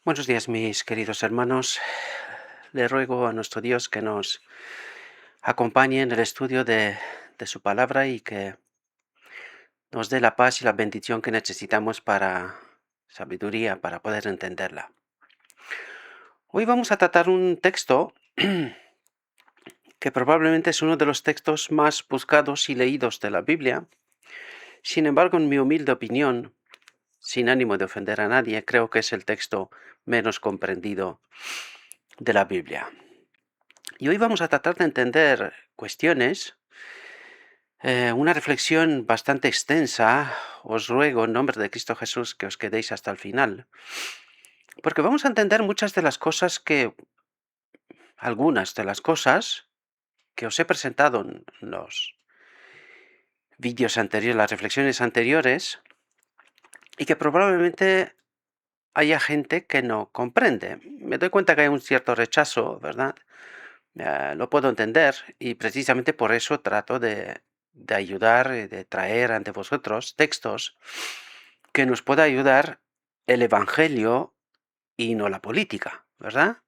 Buenos días, mis queridos hermanos. Le ruego a nuestro Dios que nos acompañe en el estudio de su palabra y que nos dé la paz y la bendición que necesitamos para sabiduría, para poder entenderla. Hoy vamos a tratar un texto que probablemente es uno de los textos más buscados y leídos de la Biblia. Sin embargo, en mi humilde opinión, sin ánimo de ofender a nadie, creo que es el texto menos comprendido de la Biblia. Y hoy vamos a tratar de entender cuestiones, una reflexión bastante extensa. Os ruego en nombre de Cristo Jesús que os quedéis hasta el final, porque vamos a entender algunas de las cosas que os he presentado en los vídeos anteriores, las reflexiones anteriores, y que probablemente haya gente que no comprende. Me doy cuenta que hay un cierto rechazo, ¿verdad? Lo puedo entender y precisamente por eso trato de ayudar y de traer ante vosotros textos que nos pueda ayudar el Evangelio y no la política, ¿verdad?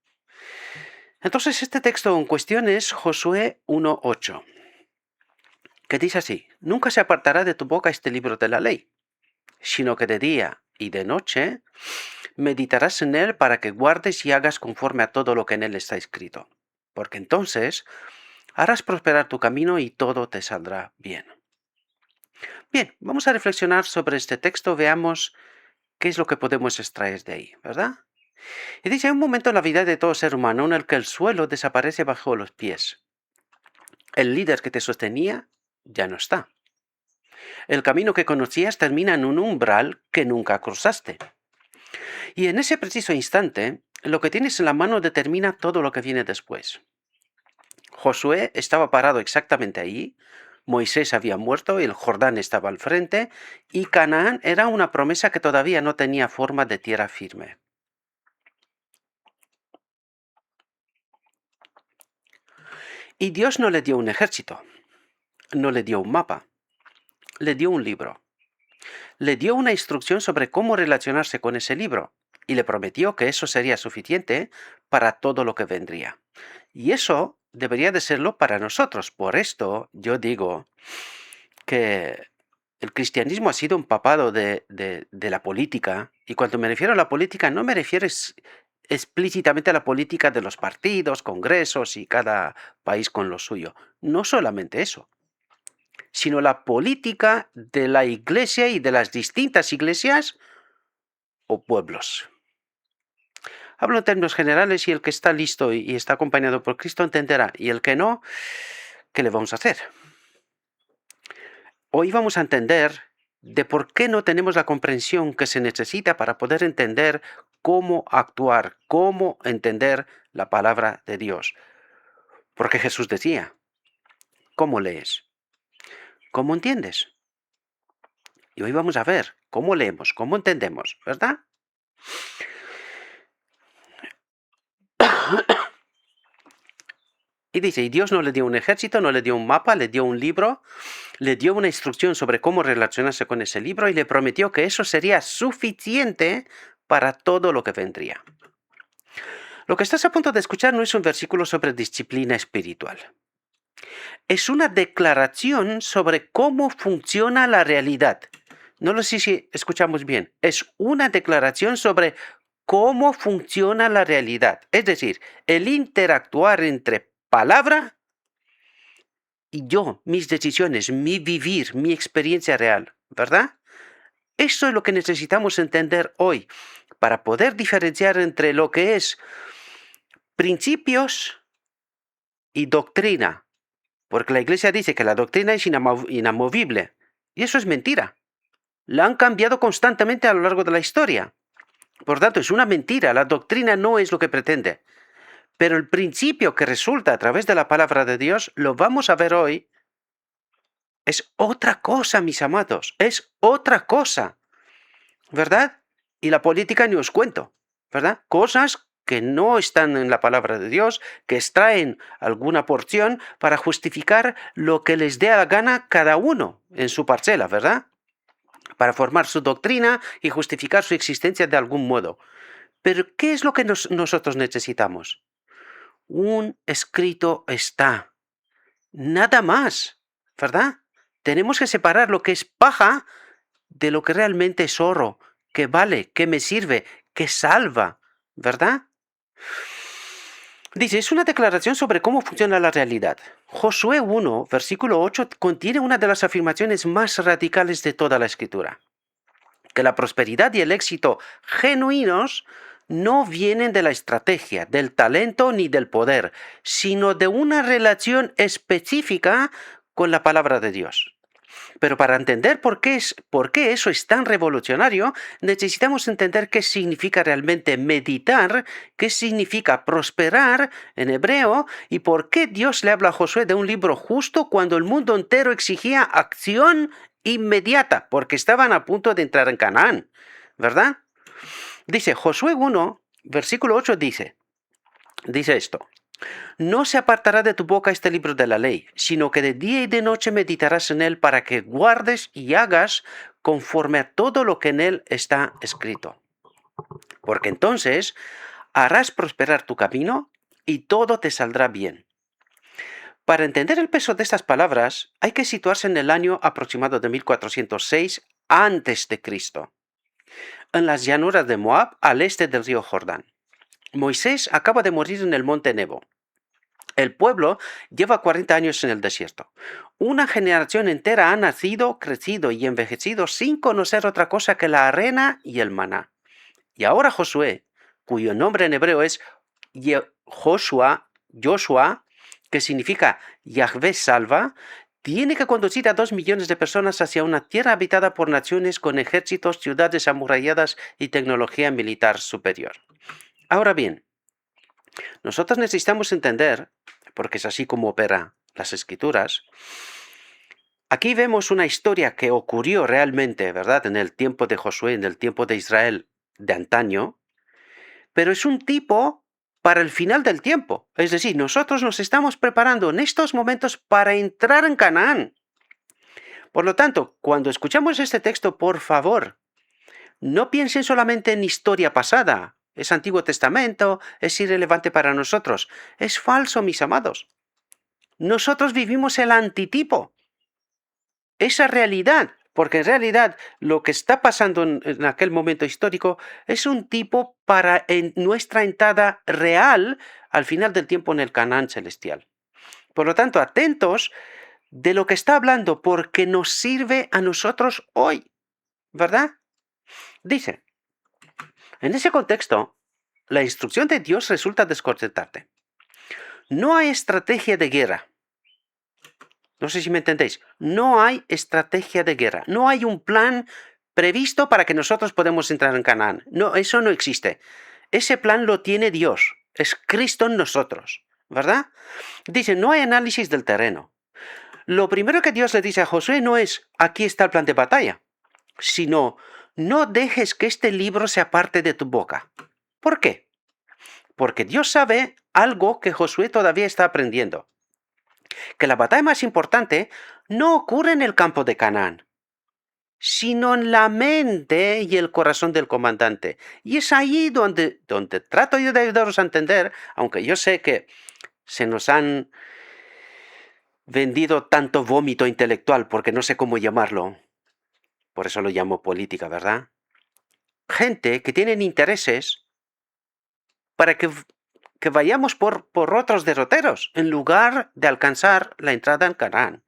Entonces este texto en cuestión es Josué 1:8, que dice así: Nunca se apartará de tu boca este libro de la ley, sino que de día y de noche meditarás en él para que guardes y hagas conforme a todo lo que en él está escrito, porque entonces harás prosperar tu camino y todo te saldrá bien. Bien, vamos a reflexionar sobre este texto, veamos qué es lo que podemos extraer de ahí, ¿verdad? Y dice: hay un momento en la vida de todo ser humano en el que el suelo desaparece bajo los pies. El líder que te sostenía ya no está. El camino que conocías termina en un umbral que nunca cruzaste. Y en ese preciso instante, lo que tienes en la mano determina todo lo que viene después. Josué estaba parado exactamente ahí, Moisés había muerto, el Jordán estaba al frente, y Canaán era una promesa que todavía no tenía forma de tierra firme. Y Dios no le dio un ejército, no le dio un mapa, le dio un libro. Le dio una instrucción sobre cómo relacionarse con ese libro, y le prometió que eso sería suficiente para todo lo que vendría. Y eso debería de serlo para nosotros. Por esto yo digo que el cristianismo ha sido empapado de la política, y cuando me refiero a la política no me refiero explícitamente a la política de los partidos, congresos y cada país con lo suyo. No solamente eso, sino la política de la iglesia y de las distintas iglesias o pueblos. Hablo en términos generales y el que está listo y está acompañado por Cristo entenderá, y el que no, ¿qué le vamos a hacer? Hoy vamos a entender de por qué no tenemos la comprensión que se necesita para poder entender cómo actuar, cómo entender la palabra de Dios. Porque Jesús decía: ¿cómo lees? ¿Cómo entiendes? Y hoy vamos a ver cómo leemos, cómo entendemos, ¿verdad? Y dice, y Dios no le dio un ejército, no le dio un mapa, le dio un libro, le dio una instrucción sobre cómo relacionarse con ese libro y le prometió que eso sería suficiente para todo lo que vendría. Lo que estás a punto de escuchar no es un versículo sobre disciplina espiritual. Es una declaración sobre cómo funciona la realidad. No lo sé si escuchamos bien. Es una declaración sobre cómo funciona la realidad. Es decir, el interactuar entre palabra y yo, mis decisiones, mi vivir, mi experiencia real, ¿verdad? Eso es lo que necesitamos entender hoy para poder diferenciar entre lo que es principios y doctrina. Porque la iglesia dice que la doctrina es inamovible. Y eso es mentira. La han cambiado constantemente a lo largo de la historia. Por tanto, es una mentira. La doctrina no es lo que pretende. Pero el principio que resulta a través de la palabra de Dios, lo vamos a ver hoy, es otra cosa, mis amados. Es otra cosa. ¿Verdad? Y la política ni os cuento. ¿Verdad? Cosas que no están en la palabra de Dios, que extraen alguna porción para justificar lo que les dé a la gana cada uno en su parcela, ¿verdad? Para formar su doctrina y justificar su existencia de algún modo. Pero ¿qué es lo que nosotros necesitamos? Un escrito está. Nada más, ¿verdad? Tenemos que separar lo que es paja de lo que realmente es oro, que vale, que me sirve, que salva, ¿verdad? Dice, es una declaración sobre cómo funciona la realidad. Josué 1, versículo 8, contiene una de las afirmaciones más radicales de toda la escritura. Que la prosperidad y el éxito genuinos no vienen de la estrategia, del talento ni del poder, sino de una relación específica con la palabra de Dios. Pero para entender por qué eso es tan revolucionario, necesitamos entender qué significa realmente meditar, qué significa prosperar en hebreo y por qué Dios le habla a Josué de un libro justo cuando el mundo entero exigía acción inmediata, porque estaban a punto de entrar en Canaán, ¿verdad? Dice Josué 1, versículo 8 dice esto. No se apartará de tu boca este libro de la ley, sino que de día y de noche meditarás en él para que guardes y hagas conforme a todo lo que en él está escrito. Porque entonces harás prosperar tu camino y todo te saldrá bien. Para entender el peso de estas palabras, hay que situarse en el año aproximado de 1406 a.C., en las llanuras de Moab, al este del río Jordán. Moisés acaba de morir en el monte Nebo. El pueblo lleva 40 años en el desierto. Una generación entera ha nacido, crecido y envejecido sin conocer otra cosa que la arena y el maná. Y ahora Josué, cuyo nombre en hebreo es Joshua, que significa Yahvé salva, tiene que conducir a 2 millones de personas hacia una tierra habitada por naciones con ejércitos, ciudades amuralladas y tecnología militar superior. Ahora bien, nosotros necesitamos entender, porque es así como opera las escrituras, aquí vemos una historia que ocurrió realmente, ¿verdad?, en el tiempo de Josué, en el tiempo de Israel de antaño, pero es un tipo para el final del tiempo. Es decir, nosotros nos estamos preparando en estos momentos para entrar en Canaán. Por lo tanto, cuando escuchamos este texto, por favor, no piensen solamente en historia pasada. Es Antiguo Testamento, es irrelevante para nosotros. Es falso, mis amados. Nosotros vivimos el antitipo. Esa realidad, porque en realidad lo que está pasando en aquel momento histórico es un tipo para nuestra entrada real al final del tiempo en el Canaán celestial. Por lo tanto, atentos de lo que está hablando, porque nos sirve a nosotros hoy, ¿verdad? Dice, en ese contexto, la instrucción de Dios resulta desconcertante. No hay estrategia de guerra. No sé si me entendéis. No hay estrategia de guerra. No hay un plan previsto para que nosotros podamos entrar en Canaán. No, eso no existe. Ese plan lo tiene Dios. Es Cristo en nosotros, ¿verdad? Dice, no hay análisis del terreno. Lo primero que Dios le dice a Josué no es, aquí está el plan de batalla, sino, no dejes que este libro se aparte de tu boca. ¿Por qué? Porque Dios sabe algo que Josué todavía está aprendiendo. Que la batalla más importante no ocurre en el campo de Canaán, sino en la mente y el corazón del comandante. Y es ahí donde trato yo de ayudaros a entender, aunque yo sé que se nos han vendido tanto vómito intelectual, porque no sé cómo llamarlo. Por eso lo llamo política, ¿verdad? Gente que tienen intereses para que vayamos por otros derroteros, en lugar de alcanzar la entrada en Canaán.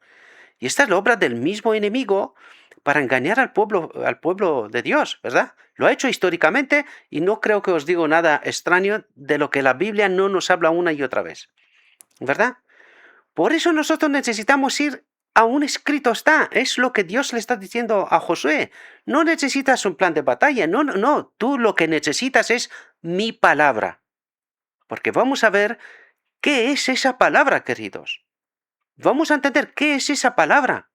Y esta es la obra del mismo enemigo para engañar al pueblo de Dios, ¿verdad? Lo ha hecho históricamente y no creo que os digo nada extraño de lo que la Biblia no nos habla una y otra vez, ¿verdad? Por eso nosotros necesitamos ir a un escrito está. Es lo que Dios le está diciendo a Josué. No necesitas un plan de batalla, no. Tú lo que necesitas es mi palabra. Porque vamos a ver qué es esa palabra, queridos. Vamos a entender qué es esa palabra,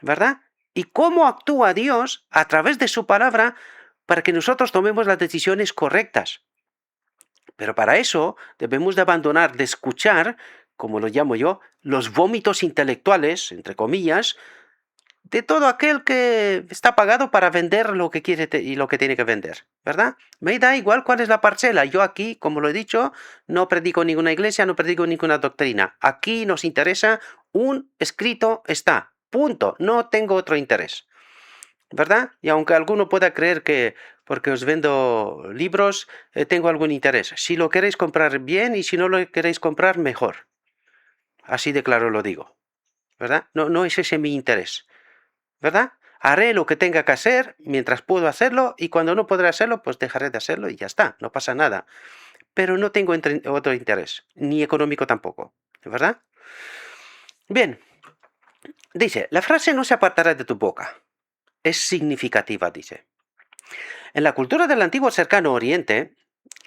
¿verdad? Y cómo actúa Dios a través de su palabra para que nosotros tomemos las decisiones correctas. Pero para eso debemos de abandonar, de escuchar, como lo llamo yo, los vómitos intelectuales, entre comillas, de todo aquel que está pagado para vender lo que quiere y lo que tiene que vender, ¿verdad? Me da igual cuál es la parcela. Yo aquí, como lo he dicho, no predico ninguna iglesia, no predico ninguna doctrina. Aquí nos interesa un escrito está. Punto. No tengo otro interés. ¿Verdad? Y aunque alguno pueda creer que porque os vendo libros, tengo algún interés. Si lo queréis comprar bien y si no lo queréis comprar, mejor. Así de claro lo digo. ¿Verdad? No es ese mi interés. ¿Verdad? Haré lo que tenga que hacer mientras puedo hacerlo y cuando no podré hacerlo, pues dejaré de hacerlo y ya está, no pasa nada. Pero no tengo otro interés, ni económico tampoco. ¿Verdad? Bien, dice, la frase no se apartará de tu boca. Es significativa, dice. En la cultura del antiguo cercano Oriente,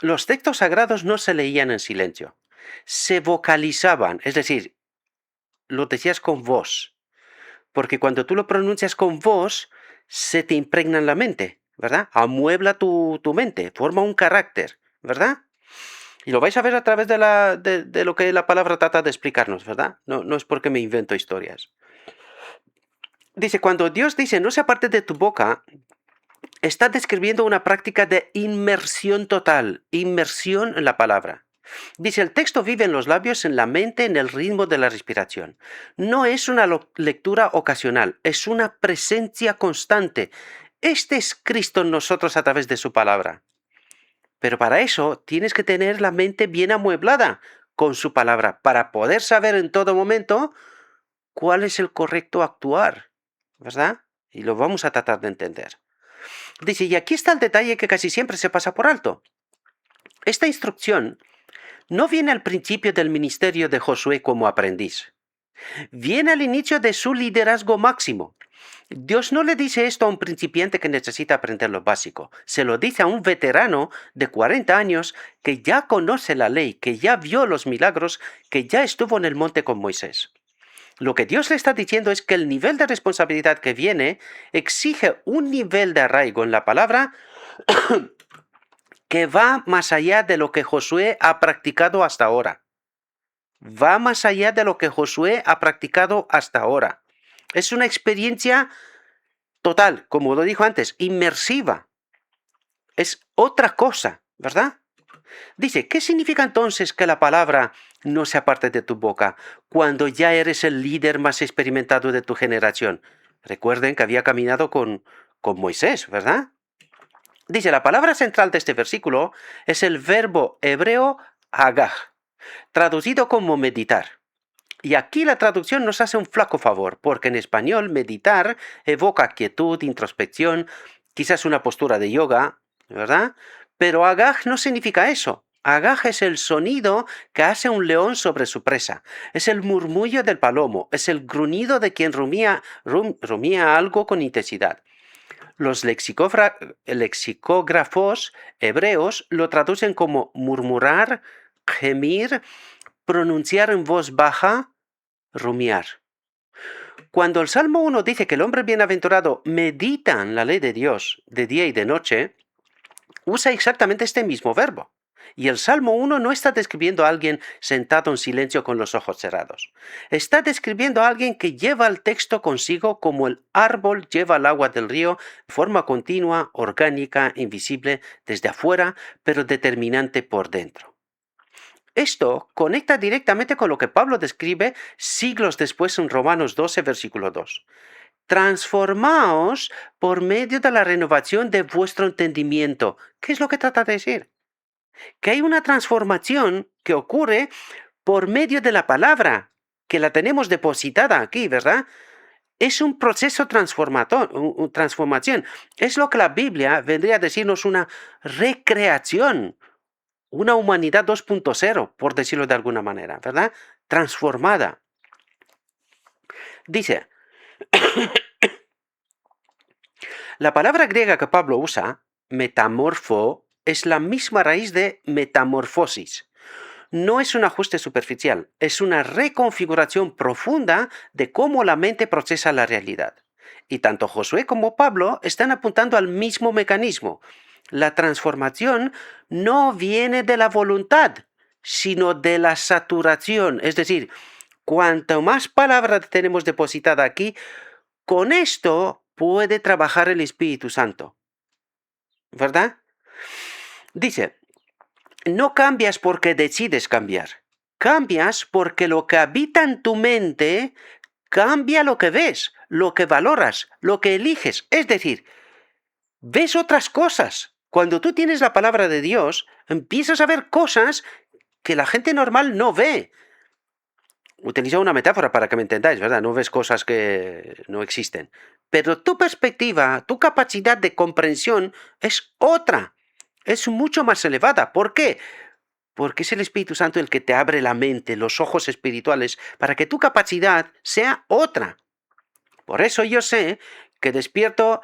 los textos sagrados no se leían en silencio, se vocalizaban, es decir, lo decías con voz, porque cuando tú lo pronuncias con voz, se te impregna en la mente, ¿verdad? Amuebla tu mente, forma un carácter, ¿verdad? Y lo vais a ver a través de lo que la palabra trata de explicarnos, ¿verdad? No es porque me invento historias. Dice, cuando Dios dice, no se aparte de tu boca, está describiendo una práctica de inmersión total, inmersión en la palabra. Dice, el texto vive en los labios, en la mente, en el ritmo de la respiración. No es una lectura ocasional, es una presencia constante. Este es Cristo en nosotros a través de su palabra. Pero para eso tienes que tener la mente bien amueblada con su palabra, para poder saber en todo momento cuál es el correcto actuar, ¿verdad? Y lo vamos a tratar de entender. Dice, y aquí está el detalle que casi siempre se pasa por alto. Esta instrucción no viene al principio del ministerio de Josué como aprendiz. Viene al inicio de su liderazgo máximo. Dios no le dice esto a un principiante que necesita aprender lo básico. Se lo dice a un veterano de 40 años que ya conoce la ley, que ya vio los milagros, que ya estuvo en el monte con Moisés. Lo que Dios le está diciendo es que el nivel de responsabilidad que viene exige un nivel de arraigo en la palabra que va más allá de lo que Josué ha practicado hasta ahora. Va más allá de lo que Josué ha practicado hasta ahora. Es una experiencia total, como lo dijo antes, inmersiva. Es otra cosa, ¿verdad? Dice, ¿qué significa entonces que la palabra no se aparte de tu boca cuando ya eres el líder más experimentado de tu generación? Recuerden que había caminado con Moisés, ¿verdad? Dice, la palabra central de este versículo es el verbo hebreo agaj, traducido como meditar. Y aquí la traducción nos hace un flaco favor, porque en español meditar evoca quietud, introspección, quizás una postura de yoga, ¿verdad? Pero agaj no significa eso. Agaj es el sonido que hace un león sobre su presa. Es el murmullo del palomo, es el gruñido de quien rumía algo con intensidad. Los lexicógrafos hebreos lo traducen como murmurar, gemir, pronunciar en voz baja, rumiar. Cuando el Salmo 1 dice que el hombre bienaventurado medita en la ley de Dios de día y de noche, usa exactamente este mismo verbo. Y el Salmo 1 no está describiendo a alguien sentado en silencio con los ojos cerrados. Está describiendo a alguien que lleva el texto consigo como el árbol lleva el agua del río, de forma continua, orgánica, invisible desde afuera, pero determinante por dentro. Esto conecta directamente con lo que Pablo describe siglos después en Romanos 12, versículo 2. Transformaos por medio de la renovación de vuestro entendimiento. ¿Qué es lo que trata de decir? Que hay una transformación que ocurre por medio de la palabra, que la tenemos depositada aquí, ¿verdad? Es un proceso transformación. Es lo que la Biblia vendría a decirnos una recreación, una humanidad 2.0, por decirlo de alguna manera, ¿verdad? Transformada. Dice, la palabra griega que Pablo usa, metamorfo, es la misma raíz de metamorfosis. No es un ajuste superficial, es una reconfiguración profunda de cómo la mente procesa la realidad. Y tanto Josué como Pablo están apuntando al mismo mecanismo. La transformación no viene de la voluntad, sino de la saturación. Es decir, cuanto más palabra tenemos depositada aquí, con esto puede trabajar el Espíritu Santo, ¿verdad? Dice, no cambias porque decides cambiar. Cambias porque lo que habita en tu mente cambia lo que ves, lo que valoras, lo que eliges. Es decir, ves otras cosas. Cuando tú tienes la palabra de Dios, empiezas a ver cosas que la gente normal no ve. Utilizo una metáfora para que me entendáis, ¿verdad? No ves cosas que no existen. Pero tu perspectiva, tu capacidad de comprensión es otra. Es mucho más elevada. ¿Por qué? Porque es el Espíritu Santo el que te abre la mente, los ojos espirituales, para que tu capacidad sea otra. Por eso yo sé que despierto.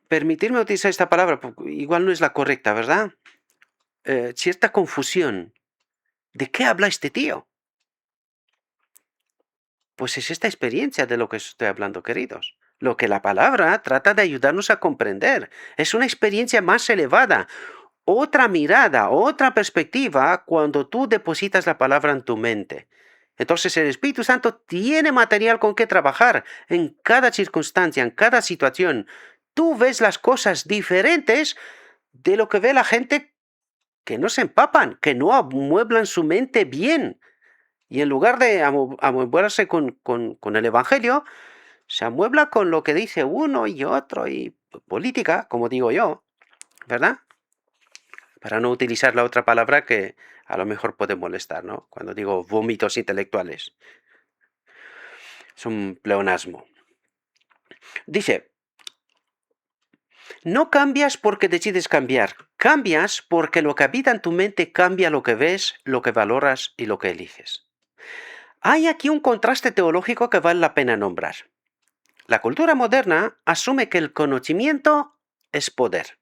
Permitirme utilizar esta palabra, igual no es la correcta, ¿verdad? Cierta confusión. ¿De qué habla este tío? Pues es esta experiencia de lo que estoy hablando, queridos. Lo que la palabra trata de ayudarnos a comprender. Es una experiencia más elevada, otra mirada, otra perspectiva cuando tú depositas la palabra en tu mente. Entonces el Espíritu Santo tiene material con que trabajar en cada circunstancia, en cada situación. Tú ves las cosas diferentes de lo que ve la gente que no se empapan, que no amueblan su mente bien. Y en lugar de amueblarse con el Evangelio, se amuebla con lo que dice uno y otro y política, como digo yo, ¿verdad? Para no utilizar la otra palabra que a lo mejor puede molestar, ¿no? Cuando digo vómitos intelectuales. Es un pleonasmo. Dice, no cambias porque decides cambiar. Cambias porque lo que habita en tu mente cambia lo que ves, lo que valoras y lo que eliges. Hay aquí un contraste teológico que vale la pena nombrar. La cultura moderna asume que el conocimiento es poder,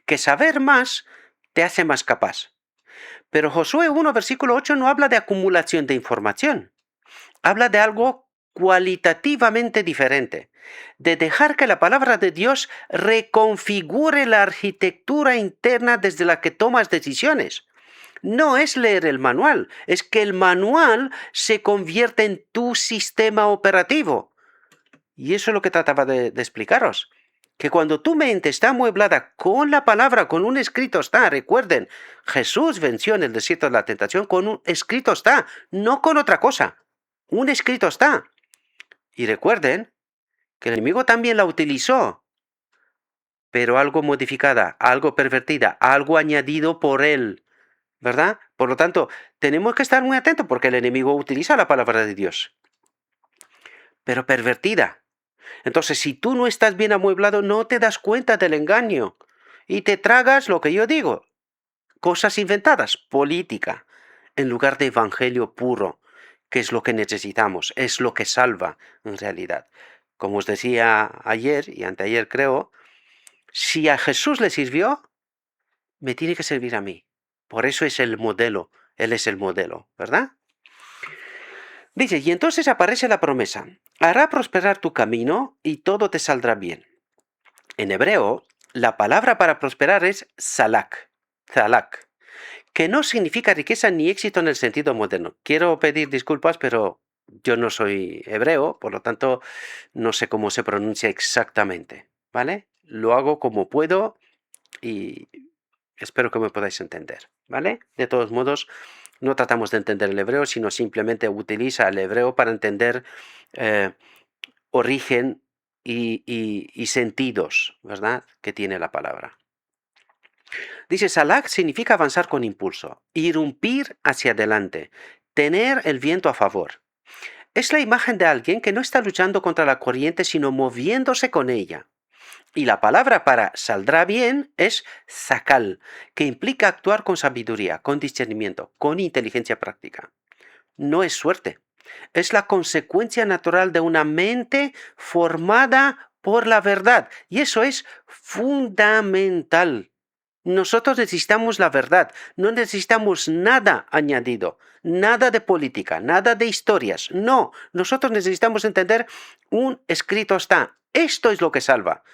que saber más te hace más capaz. Pero Josué 1, versículo 8 no habla de acumulación de información, habla de algo cualitativamente diferente, de dejar que la palabra de Dios reconfigure la arquitectura interna desde la que tomas decisiones. No es leer el manual, es que el manual se convierte en tu sistema operativo. Y eso es lo que trataba de explicaros. Que cuando tu mente está amueblada con la palabra, con un escrito está, recuerden, Jesús venció en el desierto de la tentación con un escrito está, no con otra cosa. Un escrito está. Y recuerden que el enemigo también la utilizó, pero algo modificada, algo pervertida, algo añadido por él. ¿Verdad? Por lo tanto, tenemos que estar muy atentos porque el enemigo utiliza la palabra de Dios, pero pervertida. Entonces, si tú no estás bien amueblado, no te das cuenta del engaño y te tragas lo que yo digo, cosas inventadas, política, en lugar de evangelio puro, que es lo que necesitamos, es lo que salva en realidad. Como os decía ayer y anteayer creo, si a Jesús le sirvió, me tiene que servir a mí. Por eso es el modelo, Él es el modelo, ¿verdad? Dice, y entonces aparece la promesa, hará prosperar tu camino y todo te saldrá bien. En hebreo, la palabra para prosperar es zalak, que no significa riqueza ni éxito en el sentido moderno. Quiero pedir disculpas, pero yo no soy hebreo, por lo tanto no sé cómo se pronuncia exactamente, ¿vale? Lo hago como puedo y espero que me podáis entender, ¿vale? De todos modos, no tratamos de entender el hebreo, sino simplemente utiliza el hebreo para entender origen y sentidos, ¿verdad? Que tiene la palabra. Dice, salak significa avanzar con impulso, irrumpir hacia adelante, tener el viento a favor. Es la imagen de alguien que no está luchando contra la corriente, sino moviéndose con ella. Y la palabra para saldrá bien es zakal, que implica actuar con sabiduría, con discernimiento, con inteligencia práctica. No es suerte, es la consecuencia natural de una mente formada por la verdad. Y eso es fundamental. Nosotros necesitamos la verdad, no necesitamos nada añadido, nada de política, nada de historias. No, nosotros necesitamos entender un escrito está. Esto es lo que salva.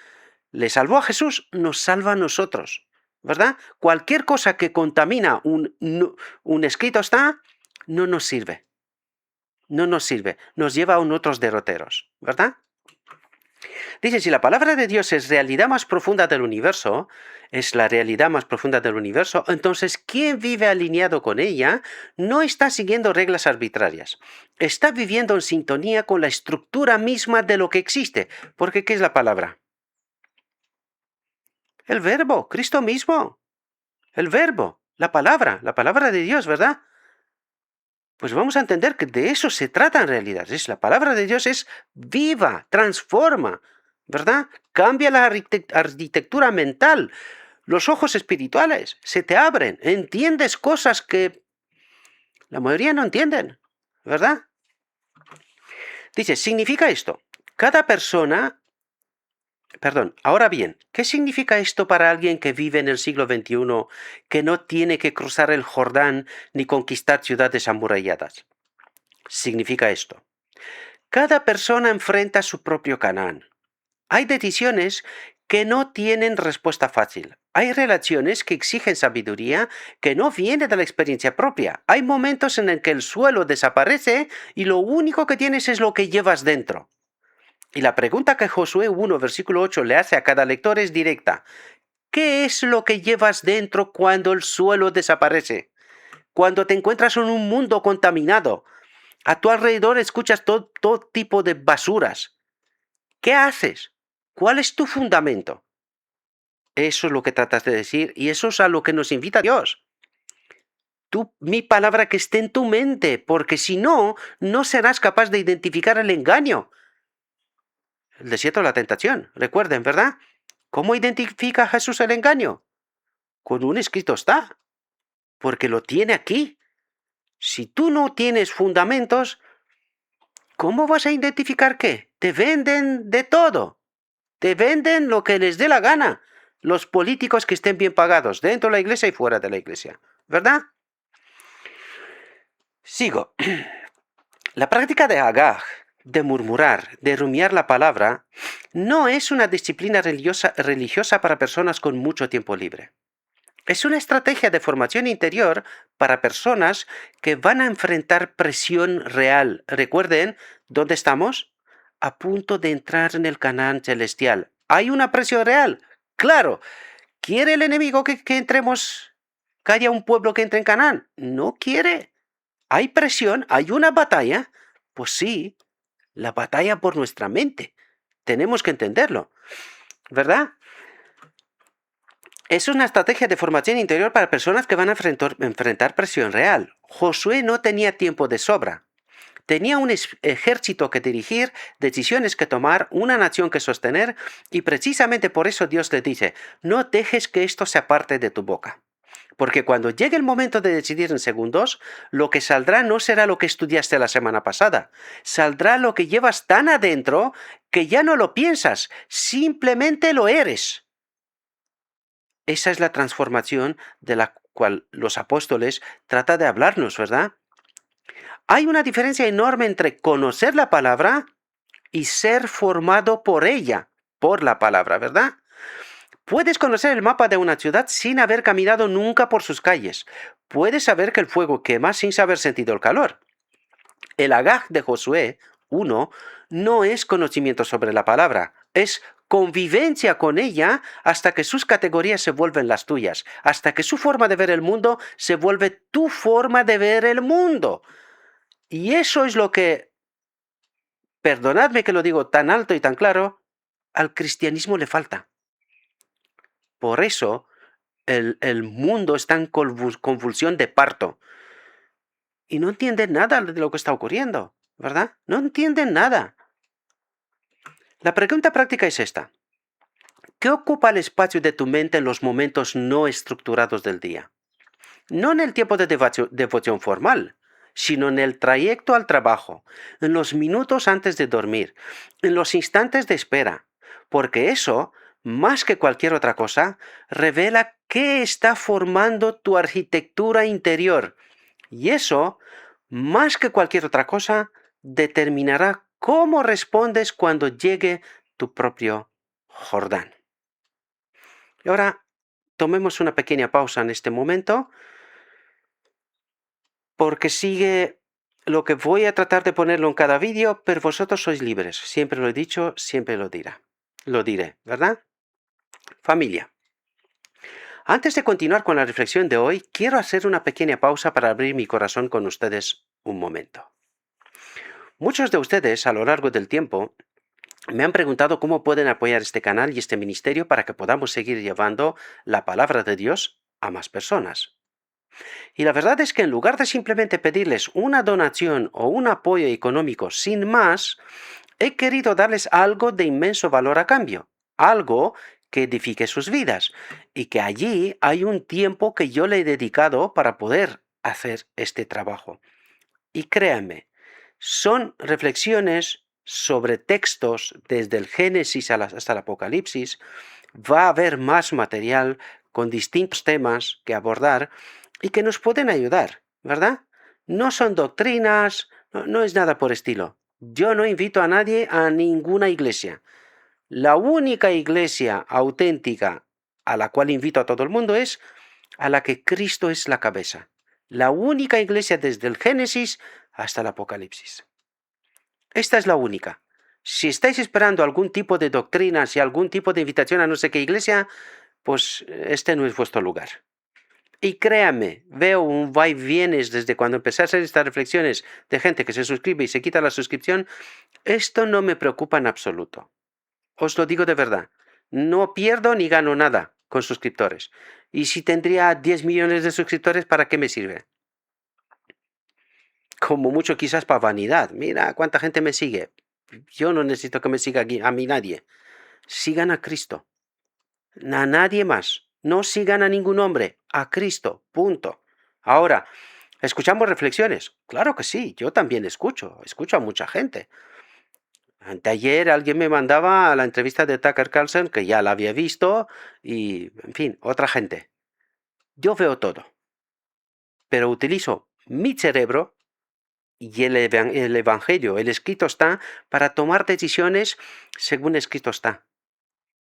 Le salvó a Jesús, nos salva a nosotros, ¿verdad? Cualquier cosa que contamina un escrito está, no nos sirve. no nos sirve, nos lleva a otros derroteros, ¿verdad? Dice, si la palabra de Dios es realidad más profunda del universo, es la realidad más profunda del universo, entonces quien vive alineado con ella no está siguiendo reglas arbitrarias, está viviendo en sintonía con la estructura misma de lo que existe. Porque ¿qué es la palabra? El verbo, Cristo mismo, el verbo, la palabra de Dios, ¿verdad? Pues vamos a entender que de eso se trata en realidad. La palabra de Dios es viva, transforma, ¿verdad? Cambia la arquitectura mental, los ojos espirituales se te abren, entiendes cosas que la mayoría no entienden, ¿verdad? Dice, significa esto, cada persona. Perdón, ahora bien, ¿qué significa esto para alguien que vive en el siglo XXI, que no tiene que cruzar el Jordán ni conquistar ciudades amuralladas? Significa esto. Cada persona enfrenta su propio Canaán. Hay decisiones que no tienen respuesta fácil. Hay relaciones que exigen sabiduría que no viene de la experiencia propia. Hay momentos en el que el suelo desaparece y lo único que tienes es lo que llevas dentro. Y la pregunta que Josué 1, versículo 8 le hace a cada lector es directa. ¿Qué es lo que llevas dentro cuando el suelo desaparece? Cuando te encuentras en un mundo contaminado, a tu alrededor escuchas todo tipo de basuras. ¿Qué haces? ¿Cuál es tu fundamento? Eso es lo que tratas de decir y eso es a lo que nos invita Dios. Mi palabra que esté en tu mente, porque si no, no serás capaz de identificar el engaño. El desierto de la tentación, recuerden, ¿verdad? ¿Cómo identifica Jesús el engaño? Con un escrito está, porque lo tiene aquí. Si tú no tienes fundamentos, ¿cómo vas a identificar qué? Te venden de todo. Te venden lo que les dé la gana. Los políticos que estén bien pagados, dentro de la iglesia y fuera de la iglesia. ¿Verdad? Sigo. La práctica de agaj, de murmurar, de rumiar la palabra, no es una disciplina religiosa para personas con mucho tiempo libre. Es una estrategia de formación interior para personas que van a enfrentar presión real. Recuerden, ¿dónde estamos? A punto de entrar en el Canaán celestial. ¿Hay una presión real? Claro. ¿Quiere el enemigo que entremos, que haya un pueblo que entre en Canaán? No quiere. ¿Hay presión? ¿Hay una batalla? Pues sí, la batalla por nuestra mente. Tenemos que entenderlo, ¿verdad? Es una estrategia de formación interior para personas que van a enfrentar presión real. Josué no tenía tiempo de sobra. Tenía un ejército que dirigir, decisiones que tomar, una nación que sostener, y precisamente por eso Dios le dice, no dejes que esto se aparte de tu boca. Porque cuando llegue el momento de decidir en segundos, lo que saldrá no será lo que estudiaste la semana pasada. Saldrá lo que llevas tan adentro que ya no lo piensas, simplemente lo eres. Esa es la transformación de la cual los apóstoles tratan de hablarnos, ¿verdad? Hay una diferencia enorme entre conocer la palabra y ser formado por ella, por la palabra, ¿verdad? Puedes conocer el mapa de una ciudad sin haber caminado nunca por sus calles. Puedes saber que el fuego quema sin haber sentido el calor. El agaj de Josué 1 no es conocimiento sobre la palabra, es convivencia con ella hasta que sus categorías se vuelven las tuyas, hasta que su forma de ver el mundo se vuelve tu forma de ver el mundo. Y eso es lo que, perdonadme que lo digo tan alto y tan claro, al cristianismo le falta. Por eso el mundo está en convulsión de parto. Y no entienden nada de lo que está ocurriendo, ¿verdad? No entienden nada. La pregunta práctica es esta. ¿Qué ocupa el espacio de tu mente en los momentos no estructurados del día? No en el tiempo de devoción formal, sino en el trayecto al trabajo, en los minutos antes de dormir, en los instantes de espera, porque eso, más que cualquier otra cosa, revela qué está formando tu arquitectura interior. Y eso, más que cualquier otra cosa, determinará cómo respondes cuando llegue tu propio Jordán. Y ahora, tomemos una pequeña pausa en este momento, porque sigue lo que voy a tratar de ponerlo en cada vídeo, pero vosotros sois libres. Siempre lo he dicho, siempre lo diré, ¿verdad? Familia. Antes de continuar con la reflexión de hoy, quiero hacer una pequeña pausa para abrir mi corazón con ustedes un momento. Muchos de ustedes, a lo largo del tiempo, me han preguntado cómo pueden apoyar este canal y este ministerio para que podamos seguir llevando la palabra de Dios a más personas. Y la verdad es que en lugar de simplemente pedirles una donación o un apoyo económico sin más, he querido darles algo de inmenso valor a cambio, algo que edifique sus vidas, y que allí hay un tiempo que yo le he dedicado para poder hacer este trabajo. Y créanme, son reflexiones sobre textos desde el Génesis hasta el Apocalipsis. Va a haber más material con distintos temas que abordar y que nos pueden ayudar, ¿verdad? No son doctrinas, no es nada por estilo. Yo no invito a nadie a ninguna iglesia. La única iglesia auténtica a la cual invito a todo el mundo es a la que Cristo es la cabeza. La única iglesia desde el Génesis hasta el Apocalipsis. Esta es la única. Si estáis esperando algún tipo de doctrinas y algún tipo de invitación a no sé qué iglesia, pues este no es vuestro lugar. Y créanme, veo un va y vienes desde cuando empecé a hacer estas reflexiones de gente que se suscribe y se quita la suscripción. Esto no me preocupa en absoluto. Os lo digo de verdad. No pierdo ni gano nada con suscriptores. Y si tendría 10 millones de suscriptores, ¿para qué me sirve? Como mucho quizás para vanidad. Mira cuánta gente me sigue. Yo no necesito que me siga a mí nadie. Sigan a Cristo. A nadie más. No sigan a ningún hombre. A Cristo. Punto. Ahora, ¿escuchamos reflexiones? Claro que sí. Yo también escucho. Escucho a mucha gente. Anteayer alguien me mandaba a la entrevista de Tucker Carlson, que ya la había visto, y, en fin, otra gente. Yo veo todo. Pero utilizo mi cerebro y el Evangelio, el escrito está, para tomar decisiones según escrito está.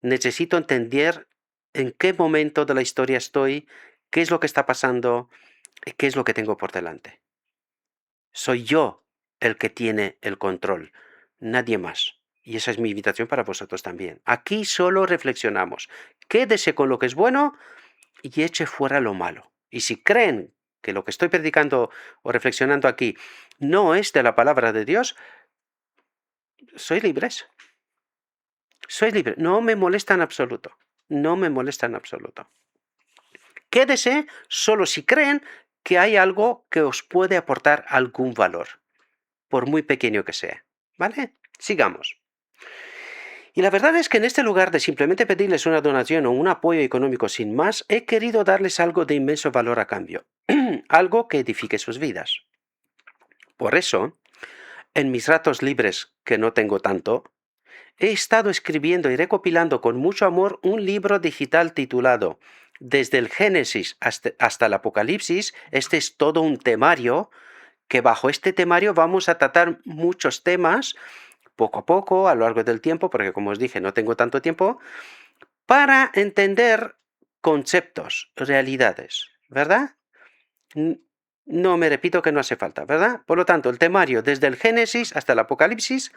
Necesito entender en qué momento de la historia estoy, qué es lo que está pasando, qué es lo que tengo por delante. Soy yo el que tiene el control, nadie más. Y esa es mi invitación para vosotros también. Aquí solo reflexionamos. Quédese con lo que es bueno y eche fuera lo malo. Y si creen que lo que estoy predicando o reflexionando aquí no es de la palabra de Dios, soy libres. Soy libre. No me molesta en absoluto. No me molesta en absoluto. Quédese solo si creen que hay algo que os puede aportar algún valor, por muy pequeño que sea. ¿Vale? Sigamos. Y la verdad es que en este lugar de simplemente pedirles una donación o un apoyo económico sin más, he querido darles algo de inmenso valor a cambio. Algo que edifique sus vidas. Por eso, en mis ratos libres, que no tengo tanto, he estado escribiendo y recopilando con mucho amor un libro digital titulado Desde el Génesis hasta el Apocalipsis. Este es todo un temario, que bajo este temario vamos a tratar muchos temas, poco a poco, a lo largo del tiempo, porque como os dije, no tengo tanto tiempo, para entender conceptos, realidades, ¿verdad? No me repito que no hace falta, ¿verdad? Por lo tanto, el temario desde el Génesis hasta el Apocalipsis,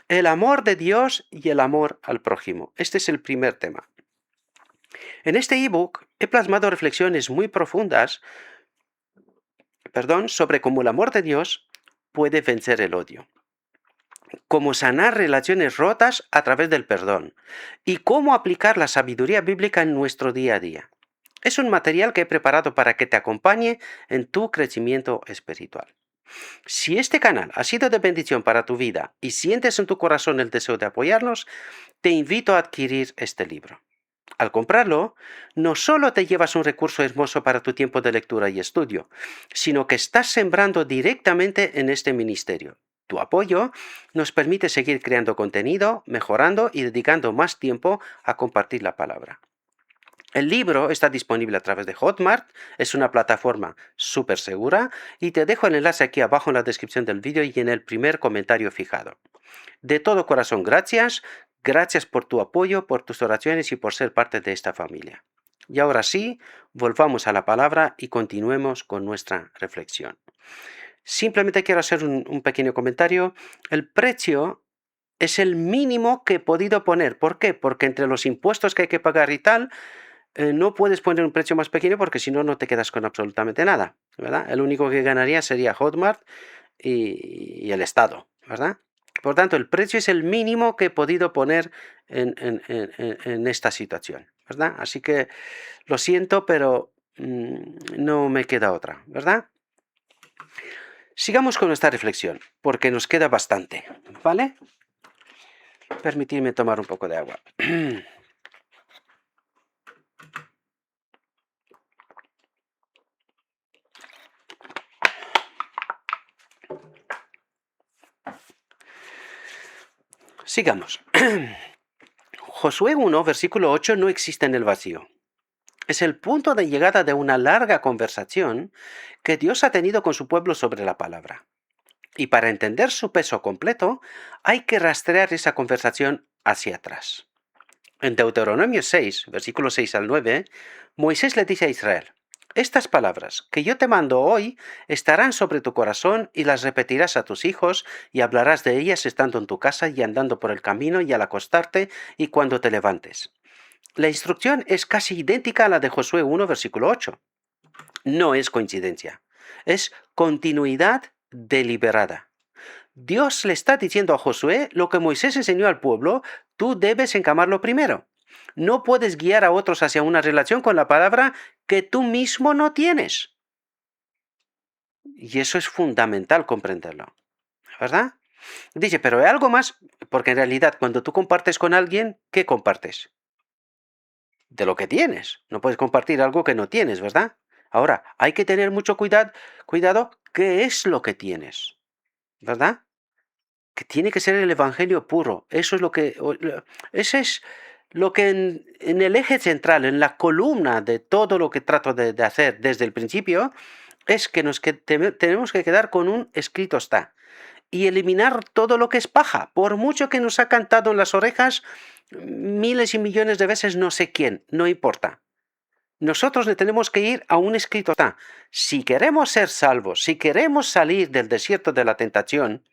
el amor de Dios y el amor al prójimo. Este es el primer tema. En este ebook he plasmado reflexiones muy profundas, sobre cómo el amor de Dios puede vencer el odio, cómo sanar relaciones rotas a través del perdón y cómo aplicar la sabiduría bíblica en nuestro día a día. Es un material que he preparado para que te acompañe en tu crecimiento espiritual. Si este canal ha sido de bendición para tu vida y sientes en tu corazón el deseo de apoyarnos, te invito a adquirir este libro. Al comprarlo, no solo te llevas un recurso hermoso para tu tiempo de lectura y estudio, sino que estás sembrando directamente en este ministerio. Tu apoyo nos permite seguir creando contenido, mejorando y dedicando más tiempo a compartir la palabra. El libro está disponible a través de Hotmart, es una plataforma súper segura, y te dejo el enlace aquí abajo en la descripción del vídeo y en el primer comentario fijado. De todo corazón, gracias por tu apoyo, por tus oraciones y por ser parte de esta familia. Y ahora sí, volvamos a la palabra y continuemos con nuestra reflexión. Simplemente quiero hacer un pequeño comentario. El precio es el mínimo que he podido poner. ¿Por qué? Porque entre los impuestos que hay que pagar y tal, no puedes poner un precio más pequeño porque si no, no te quedas con absolutamente nada, ¿verdad? El único que ganaría sería Hotmart y el Estado, ¿verdad? Por tanto, el precio es el mínimo que he podido poner en esta situación, ¿verdad? Así que lo siento, pero no me queda otra, ¿verdad? Sigamos con esta reflexión, porque nos queda bastante, ¿vale? Permitidme tomar un poco de agua. Sigamos. Josué 1, versículo 8 no existe en el vacío. Es el punto de llegada de una larga conversación que Dios ha tenido con su pueblo sobre la palabra. Y para entender su peso completo, hay que rastrear esa conversación hacia atrás. En Deuteronomio 6, versículos 6 al 9, Moisés le dice a Israel: estas palabras que yo te mando hoy estarán sobre tu corazón y las repetirás a tus hijos y hablarás de ellas estando en tu casa y andando por el camino y al acostarte y cuando te levantes. La instrucción es casi idéntica a la de Josué 1, versículo 8. No es coincidencia, es continuidad deliberada. Dios le está diciendo a Josué lo que Moisés enseñó al pueblo: tú debes encamarlo primero. No puedes guiar a otros hacia una relación con la palabra que tú mismo no tienes. Y eso es fundamental comprenderlo, ¿verdad? Dice, pero hay algo más, porque en realidad cuando tú compartes con alguien, ¿qué compartes? De lo que tienes. No puedes compartir algo que no tienes, ¿verdad? Ahora, hay que tener mucho cuidado, ¿qué es lo que tienes? ¿Verdad? Que tiene que ser el evangelio puro. Eso es lo que, ese es lo que en el eje central, en la columna de todo lo que trato de hacer desde el principio, es que tenemos que quedar con un escrito está y eliminar todo lo que es paja, por mucho que nos ha cantado en las orejas miles y millones de veces no sé quién, no importa. Nosotros le tenemos que ir a un escrito está. Si queremos ser salvos, si queremos salir del desierto de la tentación,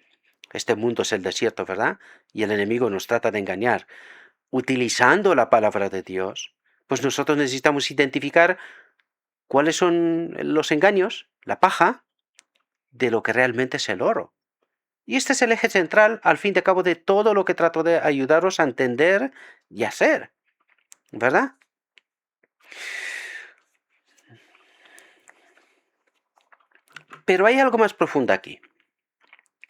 este mundo es el desierto, ¿verdad? Y el enemigo nos trata de engañar, utilizando la palabra de Dios, pues nosotros necesitamos identificar cuáles son los engaños, la paja, de lo que realmente es el oro. Y este es el eje central, al fin y al cabo, de todo lo que trato de ayudaros a entender y hacer, ¿verdad? Pero hay algo más profundo aquí.